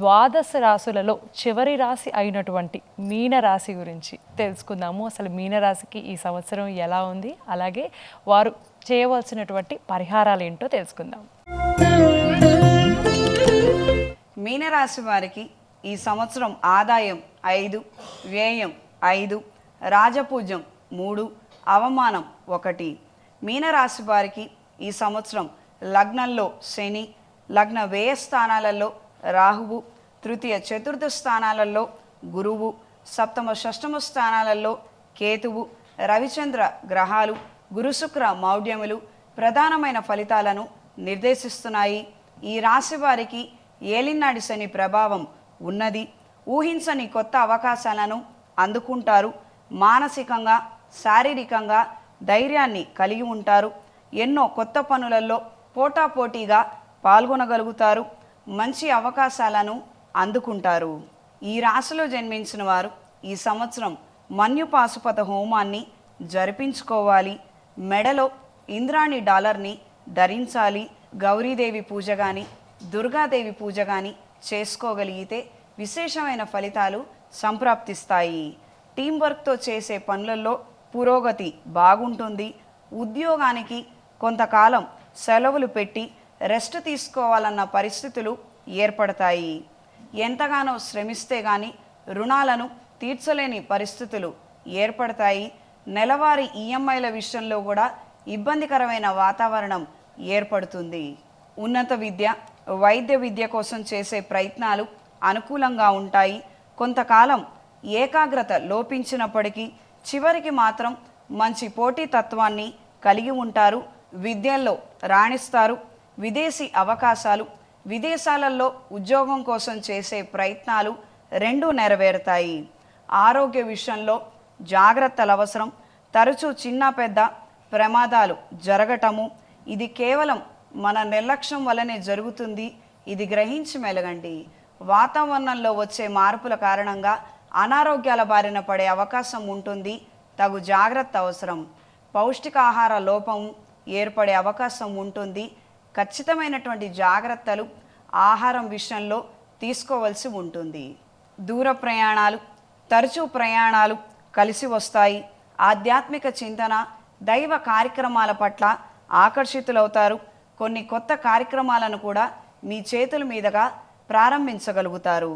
ద్వాదశ రాశులలో చివరి రాశి అయినటువంటి మీనరాశి గురించి తెలుసుకుందాము. అసలు మీనరాశికి ఈ సంవత్సరం ఎలా ఉంది, అలాగే వారు చేయవలసినటువంటి పరిహారాలు ఏంటో తెలుసుకుందాం. మీనరాశి వారికి ఈ సంవత్సరం ఆదాయం 5, వ్యయం 5, రాజపూజ్యం 3, అవమానం 1. మీనరాశి వారికి ఈ సంవత్సరం లగ్నంలో శని, లగ్న వ్యయ స్థానాలలో రాహువు, తృతీయ చతుర్థ స్థానాలలో గురువు, సప్తమ షష్టమ స్థానాలలో కేతువు, రవిచంద్ర గ్రహాలు గురుశుక్ర మౌఢ్యములు ప్రధానమైన ఫలితాలను నిర్దేశిస్తున్నాయి. ఈ రాశి వారికి ఏలినాడి శని ప్రభావం ఉన్నది. ఊహించని కొత్త అవకాశాలను అందుకుంటారు. మానసికంగా, శారీరకంగా ధైర్యాన్ని కలిగి ఉంటారు. ఎన్నో కొత్త పనులలో పోటాపోటీగా పాల్గొనగలుగుతారు. మంచి అవకాశాలను అందుకుంటారు. ఈ రాశిలో జన్మించిన వారు ఈ సంవత్సరం మన్యు పాశుపత హోమాన్ని జరిపించుకోవాలి. మెడలో ఇంద్రాణి డాలర్ని ధరించాలి. గౌరీదేవి పూజ కానీ, దుర్గాదేవి పూజ కానీ చేసుకోగలిగితే విశేషమైన ఫలితాలు సంప్రాప్తిస్తాయి. టీం వర్క్తో చేసే పనులలో పురోగతి బాగుంటుంది. ఉద్యోగానికి కొంతకాలం సెలవులు పెట్టి రెస్ట్ తీసుకోవాలన్న పరిస్థితులు ఏర్పడతాయి. ఎంతగానో శ్రమిస్తే కానీ రుణాలను తీర్చలేని పరిస్థితులు ఏర్పడతాయి. నెలవారీ ఈఎంఐల విషయంలో కూడా ఇబ్బందికరమైన వాతావరణం ఏర్పడుతుంది. ఉన్నత విద్య, వైద్య విద్య కోసం చేసే ప్రయత్నాలు అనుకూలంగా ఉంటాయి. కొంతకాలం ఏకాగ్రత లోపించినప్పటికీ చివరికి మాత్రం మంచి పోటీతత్వాన్ని కలిగి ఉంటారు. విద్యల్లో రాణిస్తారు. విదేశీ అవకాశాలు, విదేశాలలో ఉద్యోగం కోసం చేసే ప్రయత్నాలు రెండూ నెరవేరుతాయి. ఆరోగ్య విషయంలో జాగ్రత్తలు అవసరం. తరచూ చిన్న పెద్ద ప్రమాదాలు జరగటము, ఇది కేవలం మన నిర్లక్ష్యం వల్లనే జరుగుతుంది. ఇది గ్రహించి మెలగండి. వాతావరణంలో వచ్చే మార్పుల కారణంగా అనారోగ్యాల బారిన పడే అవకాశం ఉంటుంది. తగు జాగ్రత్త అవసరం. పౌష్టికాహార లోపం ఏర్పడే అవకాశం ఉంటుంది. ఖచ్చితమైనటువంటి జాగ్రత్తలు ఆహారం విషయంలో తీసుకోవాల్సి ఉంటుంది. దూర ప్రయాణాలు, తరచూ ప్రయాణాలు కలిసి వస్తాయి. ఆధ్యాత్మిక చింతన, దైవ కార్యక్రమాల పట్ల ఆకర్షితులవుతారు. కొన్ని కొత్త కార్యక్రమాలను కూడా మీ చేతుల మీదుగా ప్రారంభించగలుగుతారు.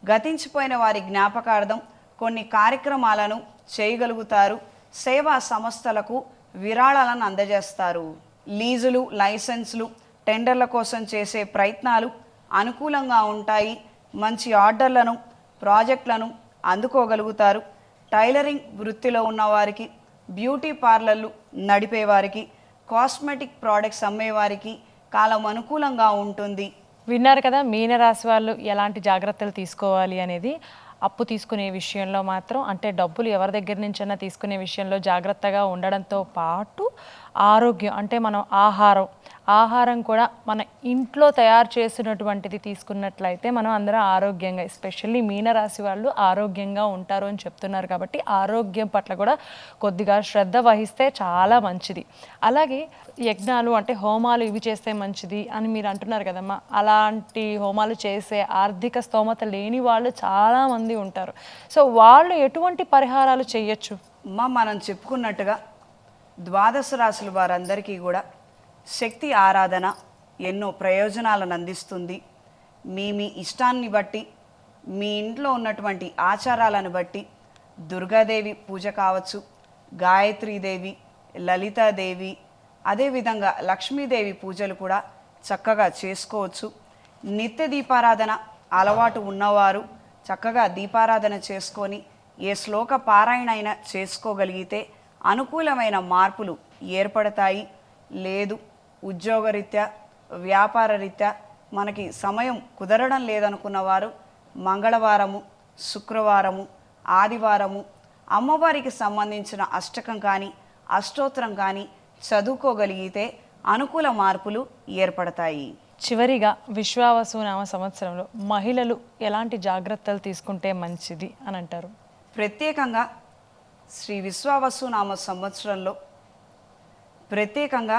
గతించిపోయిన వారి జ్ఞాపకార్థం కొన్ని కార్యక్రమాలను చేయగలుగుతారు. సేవా సంస్థలకు విరాళాలను అందజేస్తారు. లీజులు, లైసెన్సులు, టెండర్ల కోసం చేసే ప్రయత్నాలు అనుకూలంగా ఉంటాయి. మంచి ఆర్డర్లను, ప్రాజెక్టులను అందుకోగలుగుతారు. టైలరింగ్ వృత్తిలో ఉన్నవారికి, బ్యూటీ పార్లర్లు నడిపేవారికి, కాస్మెటిక్ ప్రోడక్ట్స్ అమ్మేవారికి కాలం అనుకూలంగా ఉంటుంది. విన్నారు కదా మీనరాశి వాళ్ళు ఎలాంటి జాగ్రత్తలు తీసుకోవాలి అనేది. అప్పు తీసుకునే విషయంలో మాత్రం, అంటే డబ్బులు ఎవరి దగ్గర నుంచైనా తీసుకునే విషయంలో జాగ్రత్తగా ఉండడంతో పాటు ఆరోగ్యం, అంటే మనం ఆహారం కూడా మన ఇంట్లో తయారు చేసినటువంటిది తీసుకున్నట్లయితే మనం అందరం ఆరోగ్యంగా, ఎస్పెషల్లీ మీనరాశి వాళ్ళు ఆరోగ్యంగా ఉంటారు అని చెప్తున్నారు. కాబట్టి ఆరోగ్యం పట్ల కూడా కొద్దిగా శ్రద్ధ వహిస్తే చాలా మంచిది. అలాగే యజ్ఞాలు, అంటే హోమాలు ఇవి చేస్తే మంచిది అని మీరు అంటున్నారు కదమ్మా. అలాంటి హోమాలు చేసే ఆర్థిక స్తోమత లేని వాళ్ళు చాలామంది ఉంటారు. సో వాళ్ళు ఎటువంటి పరిహారాలు చేయొచ్చు? మనం చెప్పుకున్నట్టుగా ద్వాదశ రాశుల వారందరికీ కూడా శక్తి ఆరాధన ఎన్నో ప్రయోజనాలను అందిస్తుంది. మీ ఇష్టాన్ని బట్టి, మీ ఇంట్లో ఉన్నటువంటి ఆచారాలను బట్టి దుర్గాదేవి పూజ కావచ్చు, గాయత్రీదేవి, లలితాదేవి, అదేవిధంగా లక్ష్మీదేవి పూజలు కూడా చక్కగా చేసుకోవచ్చు. నిత్య దీపారాధన అలవాటు ఉన్నవారు చక్కగా దీపారాధన చేసుకొని ఏ శ్లోక పారాయణ అయినా చేసుకోగలిగితే అనుకూలమైన మార్పులు ఏర్పడతాయి. లేదు, ఉద్యోగరీత్యా, వ్యాపార రీత్యా మనకి సమయం కుదరడం లేదనుకున్న వారు మంగళవారము, శుక్రవారము, ఆదివారము అమ్మవారికి సంబంధించిన అష్టకం కానీ అష్టోత్తరం కానీ చదువుకోగలిగితే అనుకూల మార్పులు ఏర్పడతాయి. చివరిగా విశ్వావసునామ సంవత్సరంలో మహిళలు ఎలాంటి జాగ్రత్తలు తీసుకుంటే మంచిది అని అంటారు? ప్రత్యేకంగా శ్రీ విశ్వావసునామ సంవత్సరంలో ప్రత్యేకంగా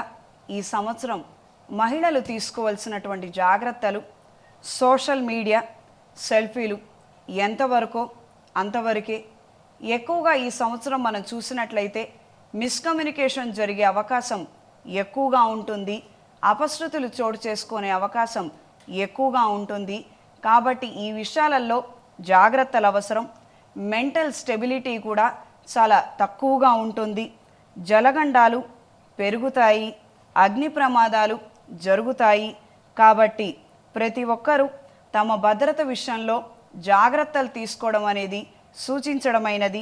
ఈ సంవత్సరం మహిళలు తీసుకోవాల్సినటువంటి జాగ్రత్తలు, సోషల్ మీడియా సెల్ఫీలు ఎంతవరకో అంతవరకే. ఎక్కువగా ఈ సంవత్సరం మనం చూసినట్లయితే మిస్కమ్యూనికేషన్ జరిగే అవకాశం ఎక్కువగా ఉంటుంది. అపశృతులు చోటు చేసుకునే అవకాశం ఎక్కువగా ఉంటుంది. కాబట్టి ఈ విషయాలలో జాగ్రత్తలు అవసరం. మెంటల్ స్టెబిలిటీ కూడా చాలా తక్కువగా ఉంటుంది. జలగండాలు పెరుగుతాయి, అగ్ని ప్రమాదాలు జరుగుతాయి. కాబట్టి ప్రతి ఒక్కరూ తమ భద్రత విషయంలో జాగ్రత్తలు తీసుకోవడం అనేది సూచించడమైనది.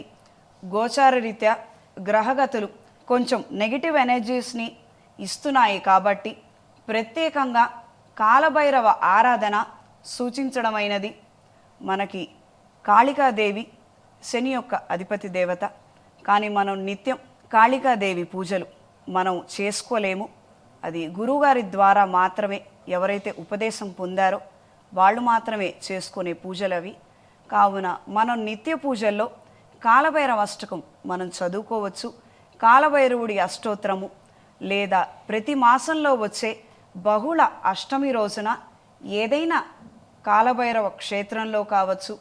గోచార రీత్యా గ్రహగతులు కొంచెం నెగిటివ్ ఎనర్జీస్ని ఇస్తున్నాయి. కాబట్టి ప్రత్యేకంగా కాలభైరవ ఆరాధన సూచించడమైనది. మనకి కాళికాదేవి శని యొక్క అధిపతి దేవత, కానీ మనం నిత్యం కాళికాదేవి పూజలు మనం చేసుకోలేము. అది గురువుగారి ద్వారా మాత్రమే, ఎవరైతే ఉపదేశం పొందారో వాళ్ళు మాత్రమే చేసుకునే పూజలు అవి. కావున మనం నిత్య పూజల్లో కాలభైరవ అష్టకం మనం చదువుకోవచ్చు. కాలభైరవుడి అష్టోత్తరము లేదా ప్రతి మాసంలో వచ్చే బహుళ అష్టమి రోజున ఏదైనా కాలభైరవ క్షేత్రంలో కావచ్చు,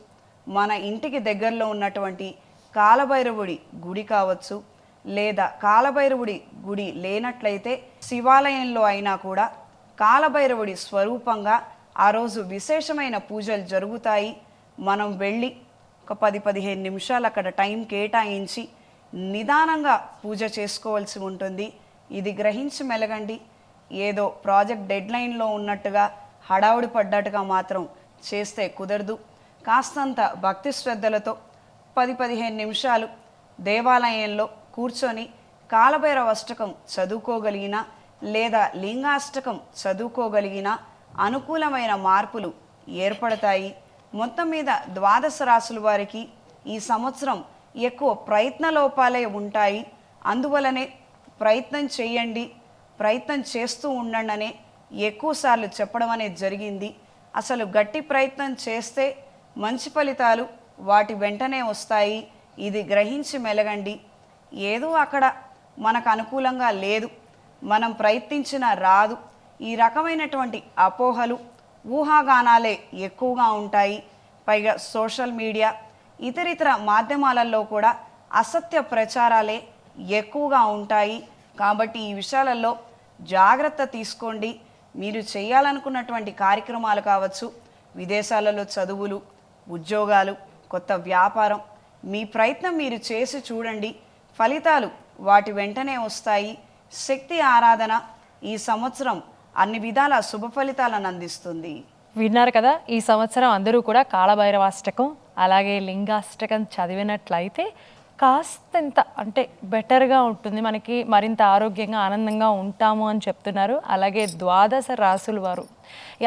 మన ఇంటికి దగ్గరలో ఉన్నటువంటి కాలభైరవుడి గుడి కావచ్చు, లేదా కాలభైరవుడి గుడి లేనట్లయితే శివాలయంలో అయినా కూడా కాలభైరవుడి స్వరూపంగా ఆ రోజు విశేషమైన పూజలు జరుగుతాయి. మనం వెళ్ళి ఒక 10-15 నిమిషాలు అక్కడ టైం కేటాయించి నిదానంగా పూజ చేసుకోవాల్సి ఉంటుంది. ఇది గ్రహించి మెలగండి. ఏదో ప్రాజెక్ట్ డెడ్లైన్లో ఉన్నట్టుగా హడావుడి పడ్డట్టుగా మాత్రం చేస్తే కుదరదు. కాస్తంత భక్తి శ్రద్ధలతో 10-15 నిమిషాలు దేవాలయంలో కూర్చొని కాలభైరవ అష్టకం చదువుకోగలిగిన లేదా లింగాష్టకం చదువుకోగలిగిన అనుకూలమైన మార్పులు ఏర్పడతాయి. మొత్తం మీద ద్వాదశ రాశుల వారికి ఈ సంవత్సరం ఎక్కువ ప్రయత్న లోపాలే ఉంటాయి. అందువలనే ప్రయత్నం చేయండి, ప్రయత్నం చేస్తూ ఉండండి అనే ఎక్కువసార్లు చెప్పడం అనేది జరిగింది. అసలు గట్టి ప్రయత్నం చేస్తే మంచి ఫలితాలు వాటి వెంటనే వస్తాయి. ఇది గ్రహించి మెలగండి. ఏదో అక్కడ మనకు అనుకూలంగా లేదు, మనం ప్రయత్నించినా రాదు, ఈ రకమైనటువంటి అపోహలు ఊహాగానాలే ఎక్కువగా ఉంటాయి. పైగా సోషల్ మీడియా ఇతరితర మాధ్యమాలలో కూడా అసత్య ప్రచారాలే ఎక్కువగా ఉంటాయి. కాబట్టి ఈ విషయాలలో జాగ్రత్త తీసుకోండి. మీరు చేయాలనుకున్నటువంటి కార్యక్రమాలు కావచ్చు, విదేశాలలో చదువులు, ఉద్యోగాలు, కొత్త వ్యాపారం, మీ ప్రయత్నం మీరు చేసి చూడండి, ఫలితాలు వాటి వెంటనే వస్తాయి. శక్తి ఆరాధన ఈ సంవత్సరం అన్ని విధాల శుభ ఫలితాలను అందిస్తుంది. విన్నారు కదా, ఈ సంవత్సరం అందరూ కూడా కాలభైరవాష్టకం అలాగే లింగాష్టకం చదివినట్లయితే కాస్తంత అంటే బెటర్గా ఉంటుంది, మనకి మరింత ఆరోగ్యంగా ఆనందంగా ఉంటాము అని చెప్తున్నారు. అలాగే ద్వాదశ రాసుల వారు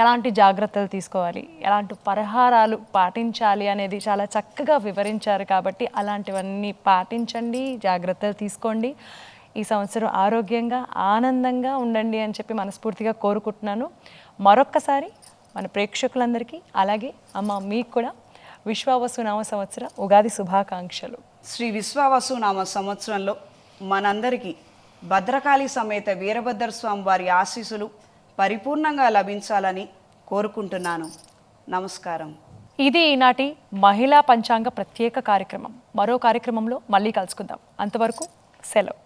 ఎలాంటి జాగ్రత్తలు తీసుకోవాలి, ఎలాంటి పరిహారాలు పాటించాలి అనేది చాలా చక్కగా వివరించారు. కాబట్టి అలాంటివన్నీ పాటించండి, జాగ్రత్తలు తీసుకోండి. ఈ సంవత్సరం ఆరోగ్యంగా ఆనందంగా ఉండండి అని చెప్పి మనస్ఫూర్తిగా కోరుకుంటున్నాను. మరొక్కసారి మన ప్రేక్షకులందరికీ అలాగే అమ్మ మీకు కూడా విశ్వావసునామ సంవత్సర ఉగాది శుభాకాంక్షలు. శ్రీ విశ్వావసునామ సంవత్సరంలో మనందరికీ భద్రకాళి సమేత వీరభద్ర స్వామి వారి ఆశీస్సులు పరిపూర్ణంగా లభించాలని కోరుకుంటున్నాను. నమస్కారం. ఇది ఈనాటి మహిళా పంచాంగ ప్రత్యేక కార్యక్రమం. మరో కార్యక్రమంలో మళ్ళీ కలుసుకుందాం. అంతవరకు సెలవు.